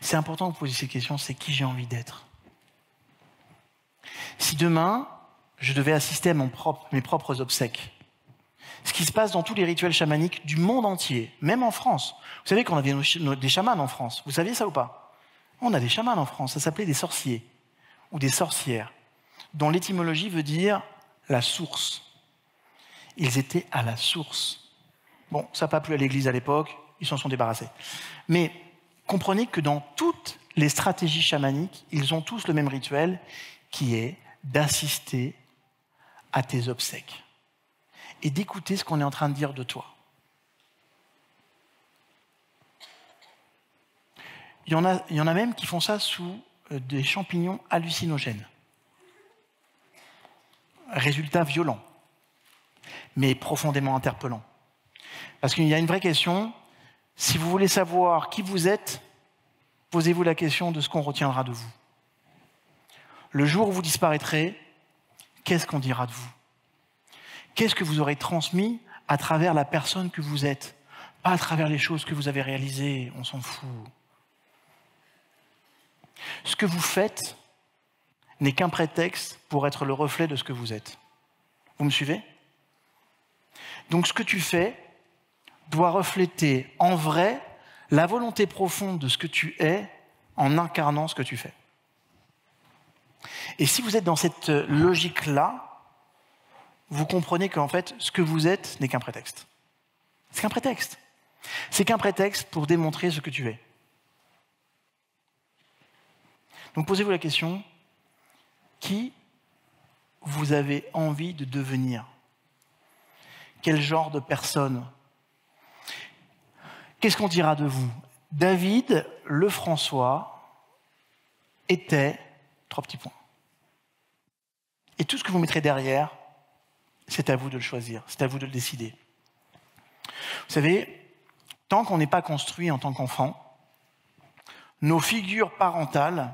C'est important que vous posiez cette question, c'est qui j'ai envie d'être. Si demain, je devais assister à mes propres obsèques, ce qui se passe dans tous les rituels chamaniques du monde entier, même en France. Vous savez qu'on avait des chamans en France, vous saviez ça ou pas? On a des chamans en France, ça s'appelait des sorciers ou des sorcières, dont l'étymologie veut dire la source. Ils étaient à la source. Bon, ça n'a pas plu à l'Église à l'époque, ils s'en sont débarrassés. Mais comprenez que dans toutes les stratégies chamaniques, ils ont tous le même rituel, qui est d'assister à tes obsèques et d'écouter ce qu'on est en train de dire de toi. Il y en a même qui font ça sous des champignons hallucinogènes. Résultat violent, mais profondément interpellant. Parce qu'il y a une vraie question, si vous voulez savoir qui vous êtes, posez-vous la question de ce qu'on retiendra de vous. Le jour où vous disparaîtrez, qu'est-ce qu'on dira de vous? Qu'est-ce que vous aurez transmis à travers la personne que vous êtes? pas à travers les choses que vous avez réalisées, on s'en fout. Ce que vous faites n'est qu'un prétexte pour être le reflet de ce que vous êtes. Vous me suivez? Donc ce que tu fais doit refléter en vrai la volonté profonde de ce que tu es en incarnant ce que tu fais. Et si vous êtes dans cette logique-là, vous comprenez qu'en fait, ce que vous êtes n'est qu'un prétexte. C'est qu'un prétexte. C'est qu'un prétexte pour démontrer ce que tu es. Donc posez-vous la question, qui vous avez envie de devenir? Quel genre de personne? Qu'est-ce qu'on dira de vous? David Lefrançois était... 3 petits points. Et tout ce que vous mettrez derrière, c'est à vous de le choisir, c'est à vous de le décider. Vous savez, tant qu'on n'est pas construit en tant qu'enfant, nos figures parentales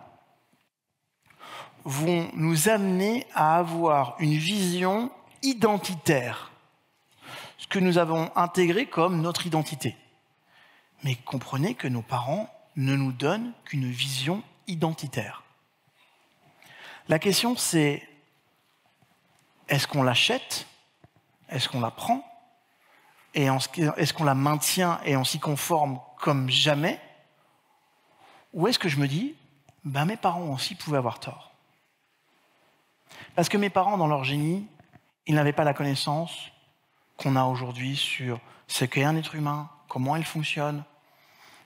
vont nous amener à avoir une vision identitaire, ce que nous avons intégré comme notre identité. Mais comprenez que nos parents ne nous donnent qu'une vision identitaire. La question c'est, est-ce qu'on l'achète? Est-ce qu'on la prend? Et est-ce qu'on la maintient et on s'y conforme comme jamais? Ou est-ce que je me dis, mes parents aussi pouvaient avoir tort? Parce que mes parents, dans leur génie, ils n'avaient pas la connaissance qu'on a aujourd'hui sur ce qu'est un être humain, comment il fonctionne,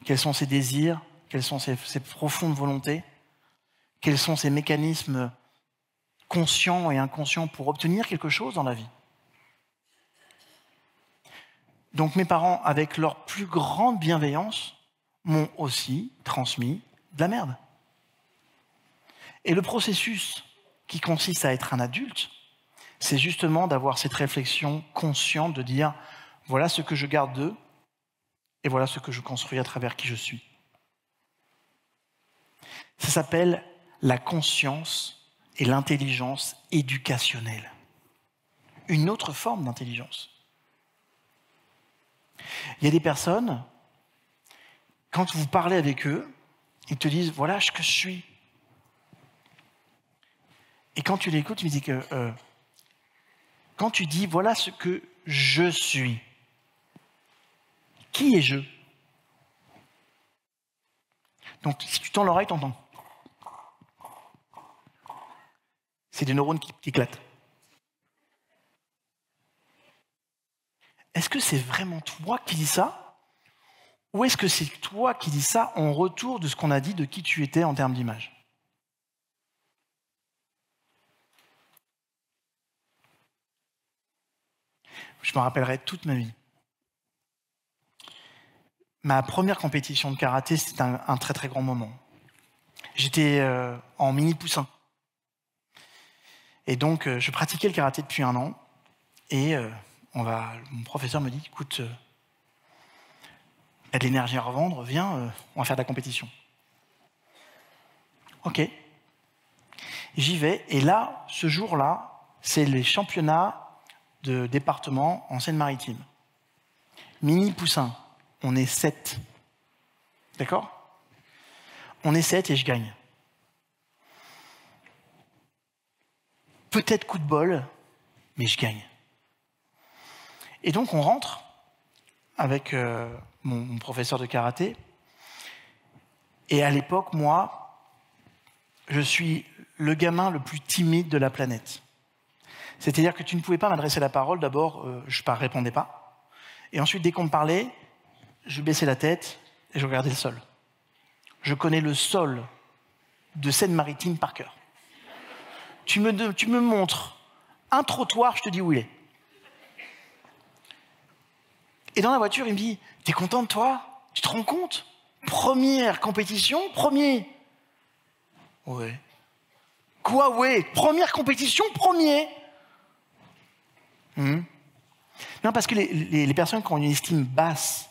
quels sont ses désirs, quelles sont ses profondes volontés, quels sont ses mécanismes conscients et inconscients pour obtenir quelque chose dans la vie. Donc mes parents, avec leur plus grande bienveillance, m'ont aussi transmis de la merde. Et le processus qui consiste à être un adulte, c'est justement d'avoir cette réflexion consciente de dire « voilà ce que je garde d'eux et voilà ce que je construis à travers qui je suis ». Ça s'appelle la conscience et l'intelligence éducationnelle. Une autre forme d'intelligence. Il y a des personnes, quand vous parlez avec eux, ils te disent « voilà ce que je suis ». Et quand tu l'écoutes, tu me dis que quand tu dis « voilà ce que je suis », qui est je? Donc si tu tends l'oreille, tu entends. C'est des neurones qui éclatent. Est-ce que c'est vraiment toi qui dis ça? Ou est-ce que c'est toi qui dis ça en retour de ce qu'on a dit de qui tu étais en termes d'image? Je me rappellerai toute ma vie. Ma première compétition de karaté, c'était un très très grand moment. J'étais en mini poussin. Et donc, je pratiquais le karaté depuis 1 an. Et mon professeur me dit, écoute, tu as de l'énergie à revendre, viens, on va faire de la compétition. Ok. J'y vais. Et là, ce jour-là, c'est les championnats de département en Seine-Maritime. Mini poussin, on est 7. D'accord? On est 7 et je gagne. Peut-être coup de bol, mais je gagne. Et donc on rentre avec mon professeur de karaté. Et à l'époque, moi, je suis le gamin le plus timide de la planète. C'est-à-dire que tu ne pouvais pas m'adresser la parole. D'abord, je ne répondais pas. Et ensuite, dès qu'on me parlait, je baissais la tête et je regardais le sol. Je connais le sol de Seine-Maritime par cœur. Tu me montres un trottoir, je te dis où il est. Et dans la voiture, il me dit, t'es content de toi? Tu te rends compte? Première compétition, premier. Ouais. Quoi, ouais? Première compétition, premier. Non, parce que les personnes qui ont une estime basse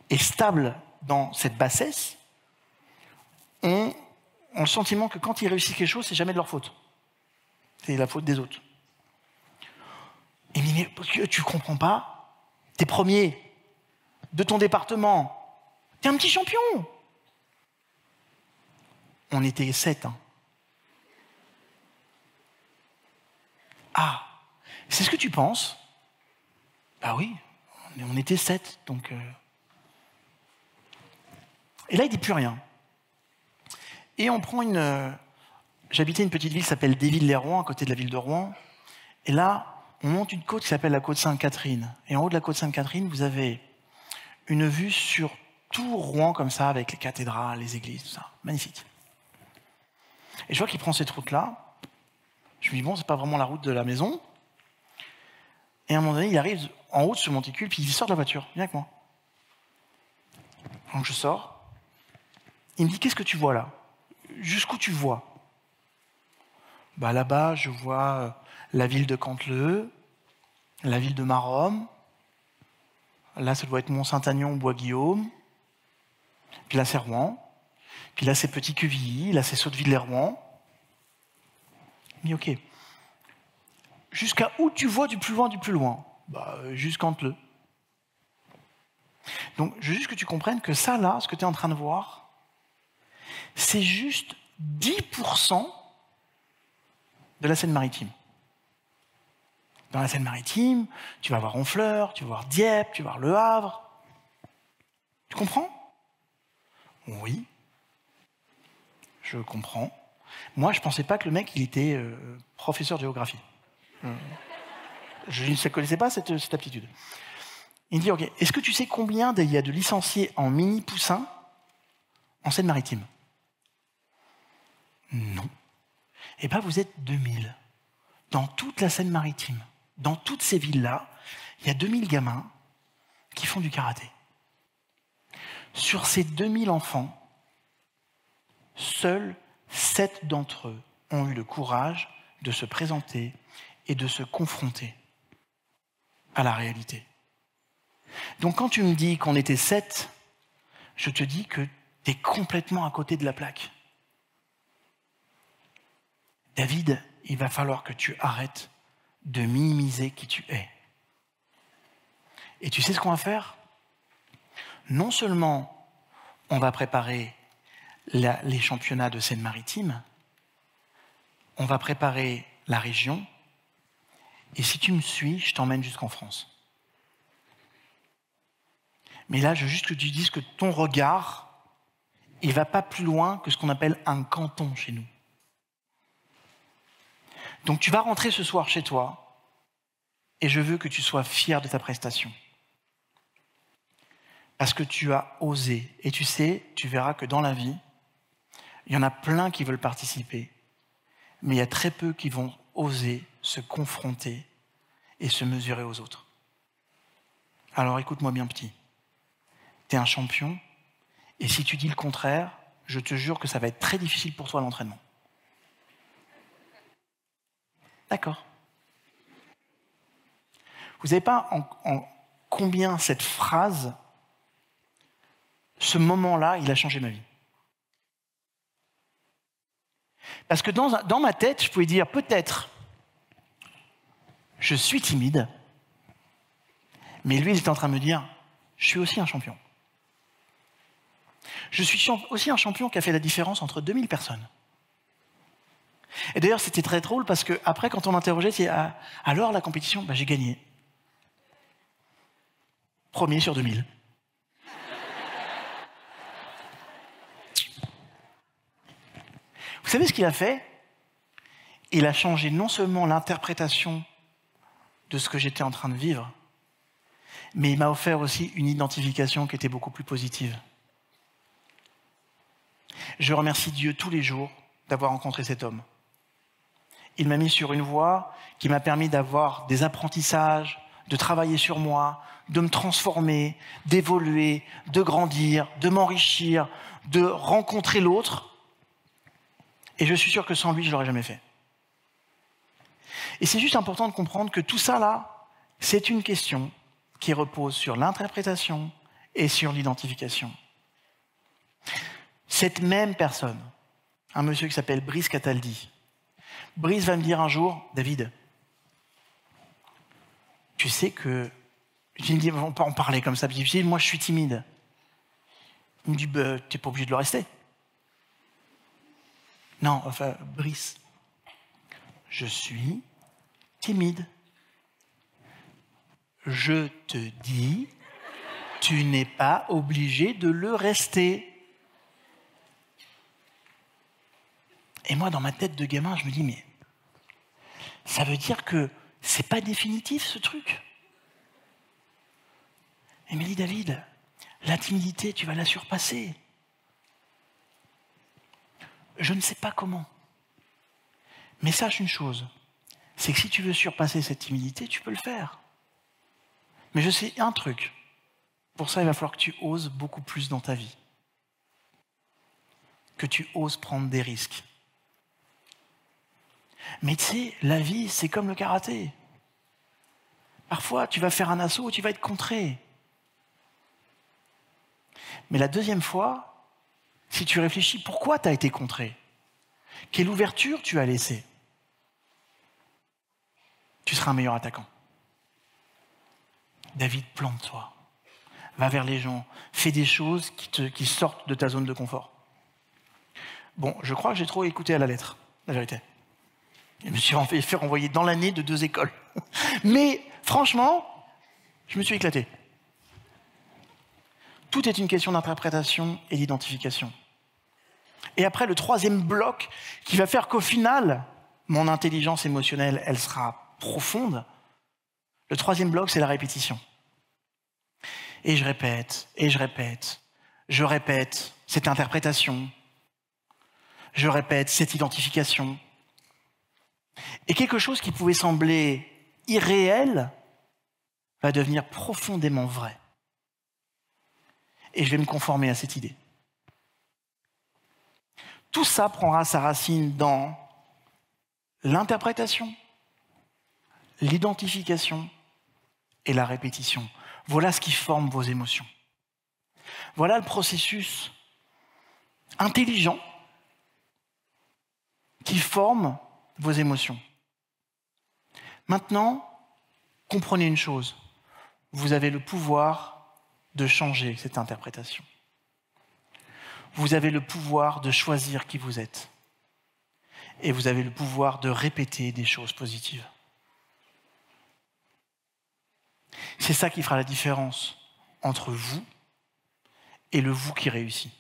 et stable dans cette bassesse ont le sentiment que quand ils réussissent quelque chose, c'est jamais de leur faute. C'est la faute des autres. Et il me dit, mais tu comprends pas? T'es premier. de ton département. T'es un petit champion. On était 7. Hein. Ah, c'est ce que tu penses? Bah oui, on était 7, donc... Et là, il dit plus rien. Et on prend une... J'habitais une petite ville qui s'appelle Déville-les-Rouen, à côté de la ville de Rouen. Et là, on monte une côte qui s'appelle la côte Sainte-Catherine. Et en haut de la côte Sainte-Catherine, vous avez une vue sur tout Rouen, comme ça, avec les cathédrales, les églises, tout ça. Magnifique. Et je vois qu'il prend cette route-là. Je me dis, bon, c'est pas vraiment la route de la maison. Et à un moment donné, il arrive en haut de ce monticule, puis il sort de la voiture. Viens avec moi. Donc je sors. Il me dit, qu'est-ce que tu vois là? Jusqu'où tu vois? Bah, là-bas, je vois la ville de Canteleu, la ville de Maromme. Là, ça doit être Mont-Saint-Agnon ou Bois-Guillaume. Puis là, c'est Rouen. Puis là, c'est Petit-Quevilly. Là, c'est Sotteville-les-Rouen. Il me dit, OK. Jusqu'à où tu vois du plus loin? Bah, jusqu'à Canteleu. Donc, je veux juste que tu comprennes que ça, là, ce que tu es en train de voir, c'est juste 10% de la Seine-Maritime. Dans la Seine-Maritime, tu vas voir Honfleur, tu vas voir Dieppe, tu vas voir Le Havre. Tu comprends? Oui. Je comprends. Moi, je ne pensais pas que le mec, il était professeur de géographie. Je ne connaissais pas cette aptitude. Il me dit, OK, est-ce que tu sais combien il y a de licenciés en mini-poussin en Seine-Maritime? Non. Eh bien, vous êtes 2000. Dans toute la Seine-Maritime, dans toutes ces villes-là, il y a 2000 gamins qui font du karaté. Sur ces 2000 enfants, seuls 7 d'entre eux ont eu le courage de se présenter et de se confronter à la réalité. Donc quand tu me dis qu'on était 7, je te dis que tu es complètement à côté de la plaque. David, il va falloir que tu arrêtes de minimiser qui tu es. Et tu sais ce qu'on va faire? Non seulement on va préparer les championnats de Seine-Maritime, on va préparer la région, et si tu me suis, je t'emmène jusqu'en France. Mais là, je veux juste que tu dises que ton regard, il ne va pas plus loin que ce qu'on appelle un canton chez nous. Donc tu vas rentrer ce soir chez toi, et je veux que tu sois fier de ta prestation. Parce que tu as osé. Et tu sais, tu verras que dans la vie, il y en a plein qui veulent participer, mais il y a très peu qui vont oser se confronter et se mesurer aux autres. Alors écoute-moi bien petit. Tu es un champion, et si tu dis le contraire, je te jure que ça va être très difficile pour toi l'entraînement. D'accord. Vous savez pas en combien cette phrase, ce moment-là, il a changé ma vie. Parce que dans ma tête, je pouvais dire peut-être, je suis timide, mais lui, il était en train de me dire, je suis aussi un champion. Je suis aussi un champion qui a fait la différence entre 2000 personnes. Et d'ailleurs, c'était très drôle parce que après, quand on m'interrogeait, c'est alors la compétition, j'ai gagné. Premier sur 2000. Vous savez ce qu'il a fait? Il a changé non seulement l'interprétation de ce que j'étais en train de vivre, mais il m'a offert aussi une identification qui était beaucoup plus positive. Je remercie Dieu tous les jours d'avoir rencontré cet homme. Il m'a mis sur une voie qui m'a permis d'avoir des apprentissages, de travailler sur moi, de me transformer, d'évoluer, de grandir, de m'enrichir, de rencontrer l'autre. Et je suis sûr que sans lui, je ne l'aurais jamais fait. Et c'est juste important de comprendre que tout ça là, c'est une question qui repose sur l'interprétation et sur l'identification. Cette même personne, un monsieur qui s'appelle Brice Cataldi, Brice va me dire un jour, David, tu sais que Il me dit, on peut en parler comme ça. Je dis, moi, je suis timide. Il me dit, bah, tu n'es pas obligé de le rester. Non, enfin, Brice, je suis timide. Je te dis, tu n'es pas obligé de le rester. Et moi, dans ma tête de gamin, je me dis, mais ça veut dire que c'est pas définitif, ce truc. Et il me dit, David, la timidité, tu vas la surpasser. Je ne sais pas comment. Mais sache une chose, c'est que si tu veux surpasser cette timidité, tu peux le faire. Mais je sais un truc. Pour ça, il va falloir que tu oses beaucoup plus dans ta vie. Que tu oses prendre des risques. Mais tu sais, la vie, c'est comme le karaté. Parfois, tu vas faire un assaut et tu vas être contré. Mais la deuxième fois, si tu réfléchis, pourquoi tu as été contré? Quelle ouverture tu as laissée? Tu seras un meilleur attaquant. David, plante-toi. Va vers les gens. Fais des choses qui sortent de ta zone de confort. Bon, je crois que j'ai trop écouté à la lettre, la vérité. Je me suis fait renvoyer dans l'année de 2 écoles. Mais franchement, je me suis éclaté. Tout est une question d'interprétation et d'identification. Et après, le troisième bloc qui va faire qu'au final, mon intelligence émotionnelle, elle sera profonde. Le troisième bloc, c'est la répétition. Et je répète, et je répète, je répète cette interprétation, je répète cette identification. Et quelque chose qui pouvait sembler irréel va devenir profondément vrai. Et je vais me conformer à cette idée. Tout ça prendra sa racine dans l'interprétation, l'identification et la répétition. Voilà ce qui forme vos émotions. Voilà le processus intelligent qui forme vos émotions. Maintenant, comprenez une chose. Vous avez le pouvoir de changer cette interprétation. Vous avez le pouvoir de choisir qui vous êtes. Et vous avez le pouvoir de répéter des choses positives. C'est ça qui fera la différence entre vous et le vous qui réussit.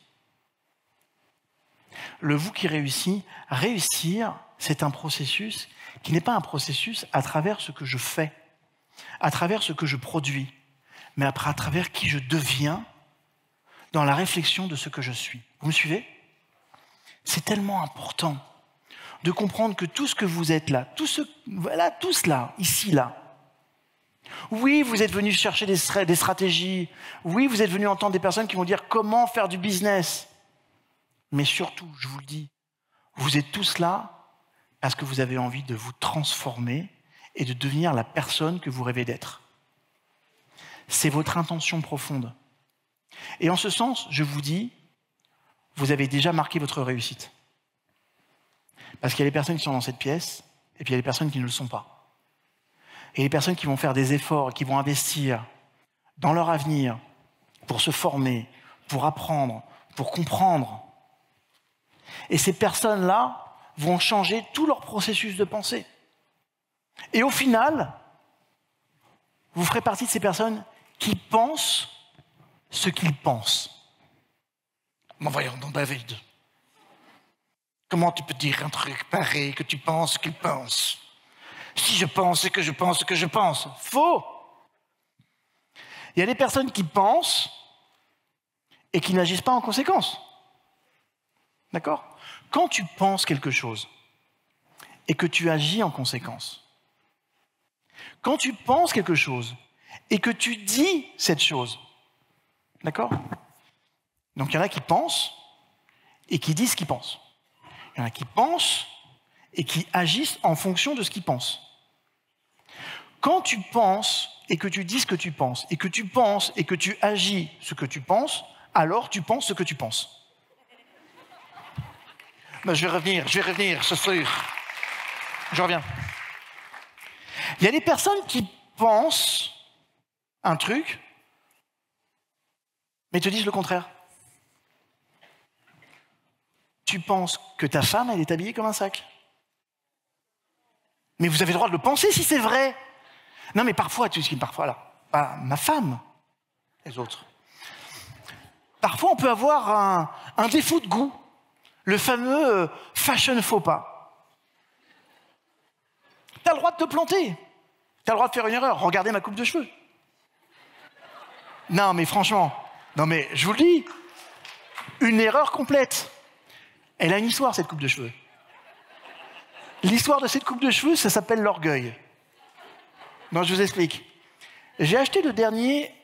Le vous qui réussit, réussir, c'est un processus qui n'est pas un processus à travers ce que je fais, à travers ce que je produis, mais à travers qui je deviens dans la réflexion de ce que je suis. Vous me suivez? C'est tellement important de comprendre que tout ce que vous êtes là, tous là, ici, là, oui, vous êtes venus chercher des stratégies, oui, vous êtes venus entendre des personnes qui vont dire comment faire du business. Mais surtout, je vous le dis, vous êtes tous là parce que vous avez envie de vous transformer et de devenir la personne que vous rêvez d'être. C'est votre intention profonde. Et en ce sens, je vous dis, vous avez déjà marqué votre réussite. Parce qu'il y a des personnes qui sont dans cette pièce, et puis il y a des personnes qui ne le sont pas. Et les personnes qui vont faire des efforts, qui vont investir dans leur avenir pour se former, pour apprendre, pour comprendre. Et ces personnes-là vont changer tout leur processus de pensée. Et au final, vous ferez partie de ces personnes qui pensent ce qu'ils pensent. Mais voyons donc, David. Comment tu peux dire un truc pareil que tu penses qu'il pense? Si je pense, c'est que je pense ce que je pense. Faux! Il y a des personnes qui pensent et qui n'agissent pas en conséquence. D'accord? Quand tu penses quelque chose et que tu agis en conséquence, quand tu penses quelque chose et que tu dis cette chose, d'accord? Donc il y en a qui pensent et qui disent ce qu'ils pensent. Il y en a qui pensent et qui agissent en fonction de ce qu'ils pensent. Quand tu penses et que tu dis ce que tu penses, et que tu penses et que tu agis ce que tu penses, alors tu penses ce que tu penses. Ben, je vais revenir, c'est sûr. Je reviens. Il y a des personnes qui pensent un truc, mais te disent le contraire. Tu penses que ta femme, elle est habillée comme un sac. Mais vous avez le droit de le penser si c'est vrai. Non, mais parfois, là, pas ma femme, les autres. Parfois, on peut avoir un défaut de goût, le fameux fashion faux pas. Tu as le droit de te planter, tu as le droit de faire une erreur. Regardez ma coupe de cheveux. Non, mais franchement, non, mais je vous le dis, une erreur complète. Elle a une histoire, cette coupe de cheveux. L'histoire de cette coupe de cheveux, ça s'appelle l'orgueil. Non, je vous explique. J'ai acheté le dernier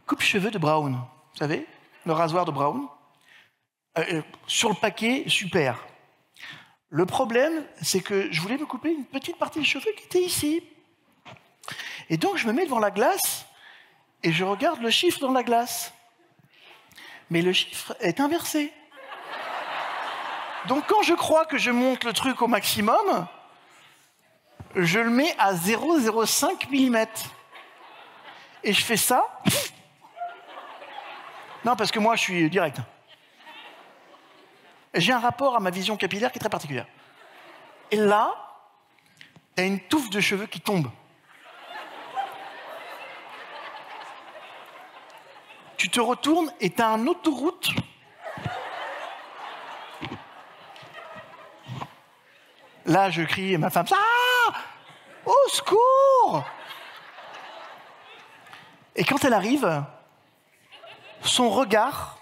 coupe-cheveux de Brown. Vous savez, le rasoir de Brown. Sur le paquet, super. Le problème, c'est que je voulais me couper une petite partie des cheveux qui était ici. Et donc, je me mets devant la glace et je regarde le chiffre dans la glace. Mais le chiffre est inversé. Donc, quand je crois que je monte le truc au maximum, je le mets à 0,05 mm. Et je fais ça. Non, parce que moi, je suis direct. J'ai un rapport à ma vision capillaire qui est très particulière. Et là, il y a une touffe de cheveux qui tombe. Tu te retournes et tu as une autoroute. Là, je crie et ma femme, ah! Au secours! Et quand elle arrive, son regard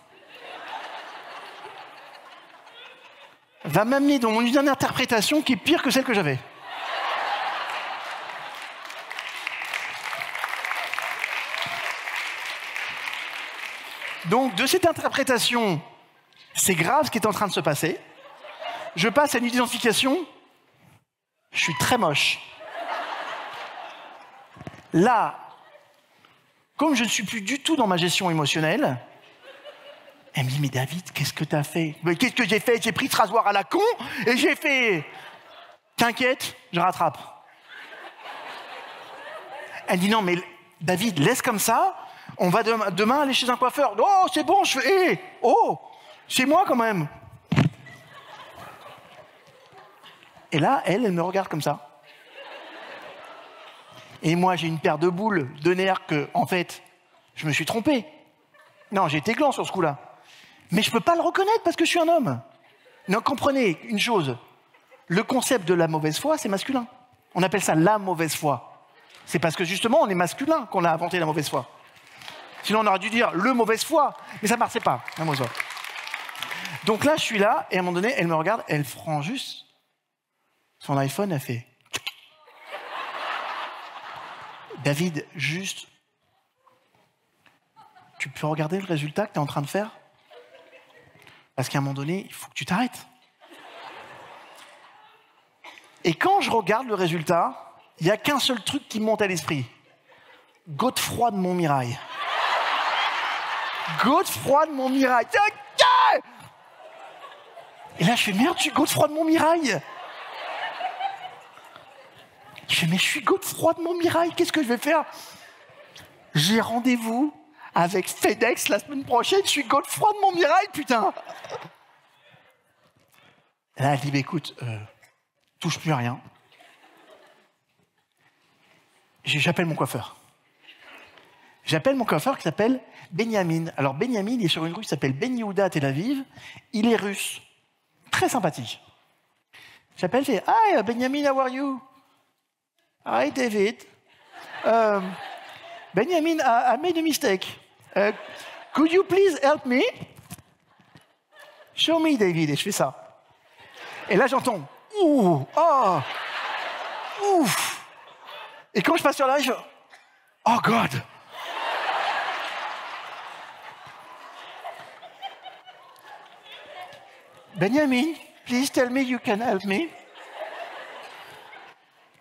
va m'amener dans une interprétation qui est pire que celle que j'avais. Donc, de cette interprétation, c'est grave ce qui est en train de se passer. Je passe à une identification. Je suis très moche. Là, comme je ne suis plus du tout dans ma gestion émotionnelle, elle me dit, mais David, qu'est-ce que tu as fait? Mais qu'est-ce que j'ai fait? J'ai pris ce rasoir à la con et j'ai fait... T'inquiète, je rattrape. Elle dit, non, mais David, laisse comme ça, on va demain aller chez un coiffeur. Oh, c'est bon, je fais... Hey, oh, c'est moi quand même. Et là, elle me regarde comme ça. Et moi, j'ai une paire de boules, de nerfs que, en fait, je me suis trompé. Non, j'ai été gland sur ce coup-là. Mais je ne peux pas le reconnaître parce que je suis un homme. Non, comprenez une chose. Le concept de la mauvaise foi, c'est masculin. On appelle ça la mauvaise foi. C'est parce que justement, on est masculin qu'on a inventé la mauvaise foi. Sinon, on aurait dû dire le mauvaise foi. Mais ça ne marchait pas, la mauvaise foi. Donc là, je suis là, et à un moment donné, elle me regarde, elle prend juste son iPhone, elle fait... David, juste... Tu peux regarder le résultat que tu es en train de faire? Parce qu'à un moment donné, il faut que tu t'arrêtes. Et quand je regarde le résultat, il n'y a qu'un seul truc qui me monte à l'esprit. Godefroy de Montmirail. Godefroy de Montmirail. Et là, je fais, merde, je suis Godefroy de Montmirail. Je fais, mais je suis Godefroy de Montmirail, qu'est-ce que je vais faire? J'ai rendez-vous avec FedEx la semaine prochaine, je suis Godefroy de Montmirail, putain. Et là, elle dit, bah, écoute, touche plus à rien. J'appelle mon coiffeur. J'appelle mon coiffeur qui s'appelle Benjamin. Alors, Benjamin, il est sur une rue qui s'appelle Ben Yehuda à Tel Aviv. Il est russe. Très sympathique. J'appelle, je fais, hi, Benjamin, how are you? Hi, David. Benjamin, I made a mistake. Could you please help me? Show me, David. Et je fais ça. Et là, j'entends, ouh, oh, ouf. Et quand je passe sur la rue, je fais, oh God. Benjamin, please tell me you can help me.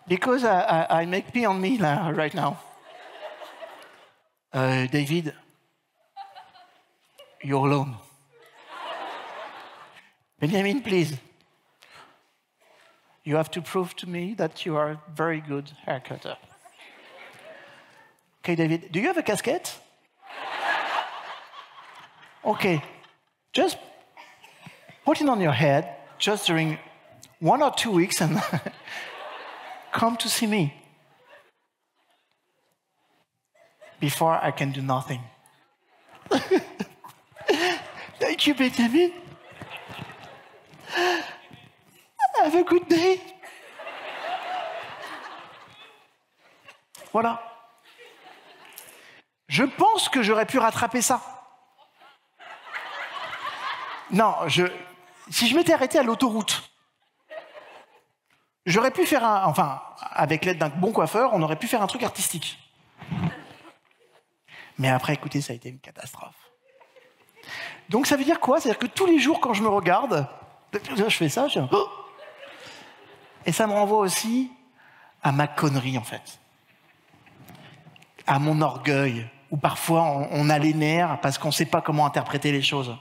Because I make pee on me right now. David, you're alone. Benjamin, please. You have to prove to me that you are a very good hair cutter. Okay, David, do you have a casket? Okay, just put it on your head just during 1 or 2 weeks and come to see me. Before I can do nothing. Thank you, Benjamin. Have a good day. Voilà. Je pense que j'aurais pu rattraper ça. Non, si je m'étais arrêté à l'autoroute, j'aurais pu faire avec l'aide d'un bon coiffeur, on aurait pu faire un truc artistique. Mais après, écoutez, ça a été une catastrophe. Donc ça veut dire quoi? C'est-à-dire que tous les jours, quand je me regarde, je fais ça, et ça me renvoie aussi à ma connerie, en fait. À mon orgueil, où parfois on a les nerfs parce qu'on ne sait pas comment interpréter les choses.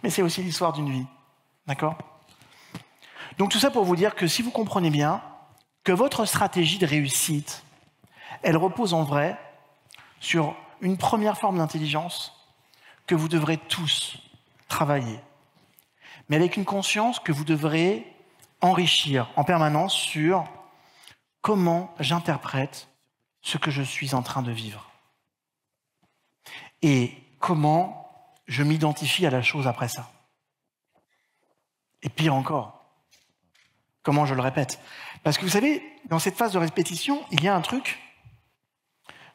Mais c'est aussi l'histoire d'une vie. D'accord? Donc tout ça pour vous dire que si vous comprenez bien que votre stratégie de réussite, elle repose en vrai sur une première forme d'intelligence que vous devrez tous travailler, mais avec une conscience que vous devrez enrichir en permanence sur comment j'interprète ce que je suis en train de vivre et comment je m'identifie à la chose après ça. Et pire encore, comment je le répète. Parce que vous savez, dans cette phase de répétition, il y a un truc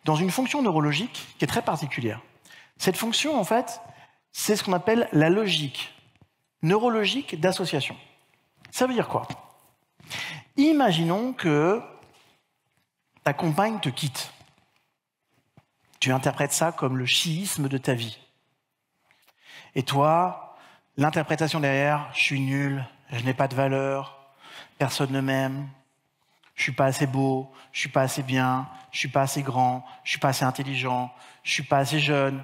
dans une fonction neurologique qui est très particulière. Cette fonction, en fait, c'est ce qu'on appelle la logique neurologique d'association. Ça veut dire quoi? Imaginons que ta compagne te quitte. Tu interprètes ça comme le chiisme de ta vie. Et toi, l'interprétation derrière, je suis nul, je n'ai pas de valeur, personne ne m'aime, je suis pas assez beau, je suis pas assez bien, je suis pas assez grand, je suis pas assez intelligent, je suis pas assez jeune.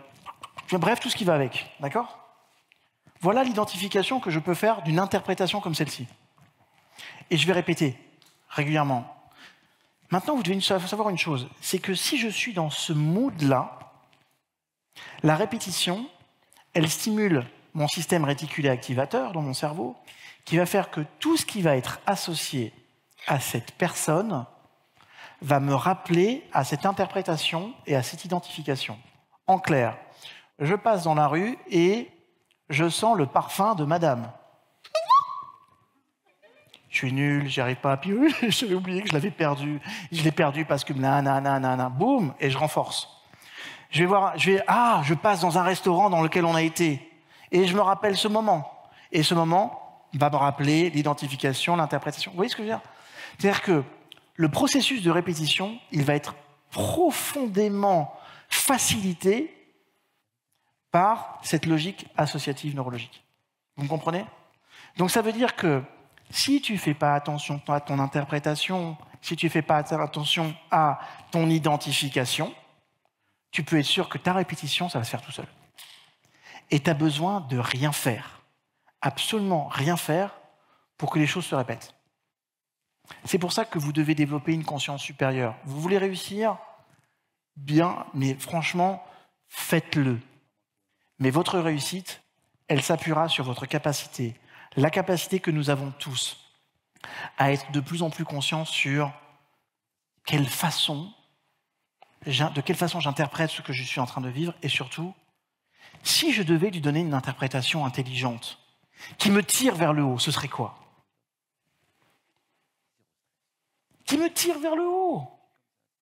Bref, tout ce qui va avec, d'accord? Voilà l'identification que je peux faire d'une interprétation comme celle-ci. Et je vais répéter régulièrement. Maintenant, vous devez savoir une chose, c'est que si je suis dans ce mood-là, la répétition, elle stimule mon système réticulé activateur dans mon cerveau, qui va faire que tout ce qui va être associé à cette personne va me rappeler à cette interprétation et à cette identification. En clair, je passe dans la rue et je sens le parfum de madame. Je suis nul, j'y arrive pas, puis j'avais oublié que je l'avais perdu. Je l'ai perdu parce que boum, et je renforce. Je passe dans un restaurant dans lequel on a été, et je me rappelle ce moment. Et ce moment va me rappeler l'identification, l'interprétation. Vous voyez ce que je veux dire? C'est-à-dire que le processus de répétition, il va être profondément facilité par cette logique associative neurologique. Vous me comprenez? Donc ça veut dire que si tu ne fais pas attention à ton interprétation, si tu ne fais pas attention à ton identification, tu peux être sûr que ta répétition, ça va se faire tout seul. Et tu as besoin de rien faire, absolument rien faire pour que les choses se répètent. C'est pour ça que vous devez développer une conscience supérieure. Vous voulez réussir? Bien, mais franchement, faites-le. Mais votre réussite, elle s'appuiera sur votre capacité, la capacité que nous avons tous à être de plus en plus conscients sur de quelle façon j'interprète ce que je suis en train de vivre, et surtout, si je devais lui donner une interprétation intelligente qui me tire vers le haut, ce serait quoi? Qui me tire vers le haut,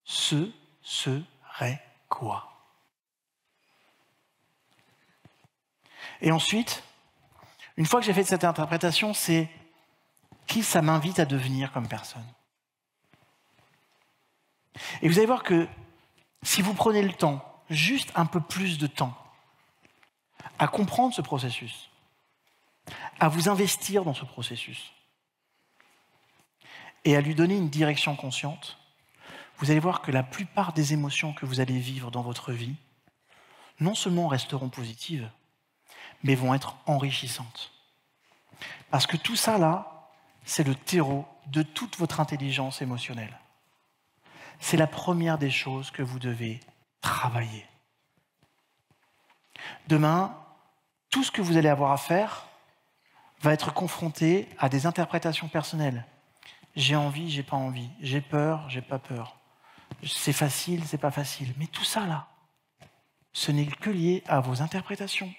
ce serait quoi? Et ensuite, une fois que j'ai fait cette interprétation, c'est qui ça m'invite à devenir comme personne. Et vous allez voir que si vous prenez le temps, juste un peu plus de temps, à comprendre ce processus, à vous investir dans ce processus, et à lui donner une direction consciente, vous allez voir que la plupart des émotions que vous allez vivre dans votre vie, non seulement resteront positives, mais vont être enrichissantes. Parce que tout ça, là, c'est le terreau de toute votre intelligence émotionnelle. c'est la première des choses que vous devez travailler. Demain, tout ce que vous allez avoir à faire va être confronté à des interprétations personnelles. J'ai envie, j'ai pas envie. J'ai peur, j'ai pas peur. C'est facile, c'est pas facile. Mais tout ça, là, ce n'est que lié à vos interprétations,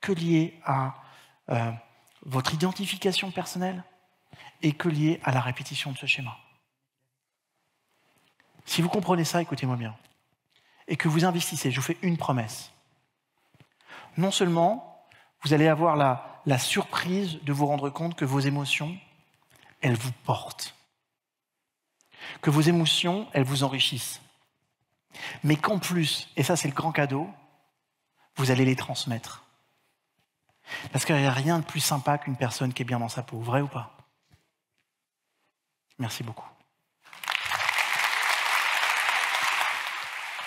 que lié à votre identification personnelle et que lié à la répétition de ce schéma. Si vous comprenez ça, écoutez-moi bien, et que vous investissez, je vous fais une promesse. Non seulement vous allez avoir la surprise de vous rendre compte que vos émotions, elles vous portent, que vos émotions, elles vous enrichissent, mais qu'en plus, et ça c'est le grand cadeau, vous allez les transmettre. Parce qu'il n'y a rien de plus sympa qu'une personne qui est bien dans sa peau, vrai ou pas? Merci beaucoup.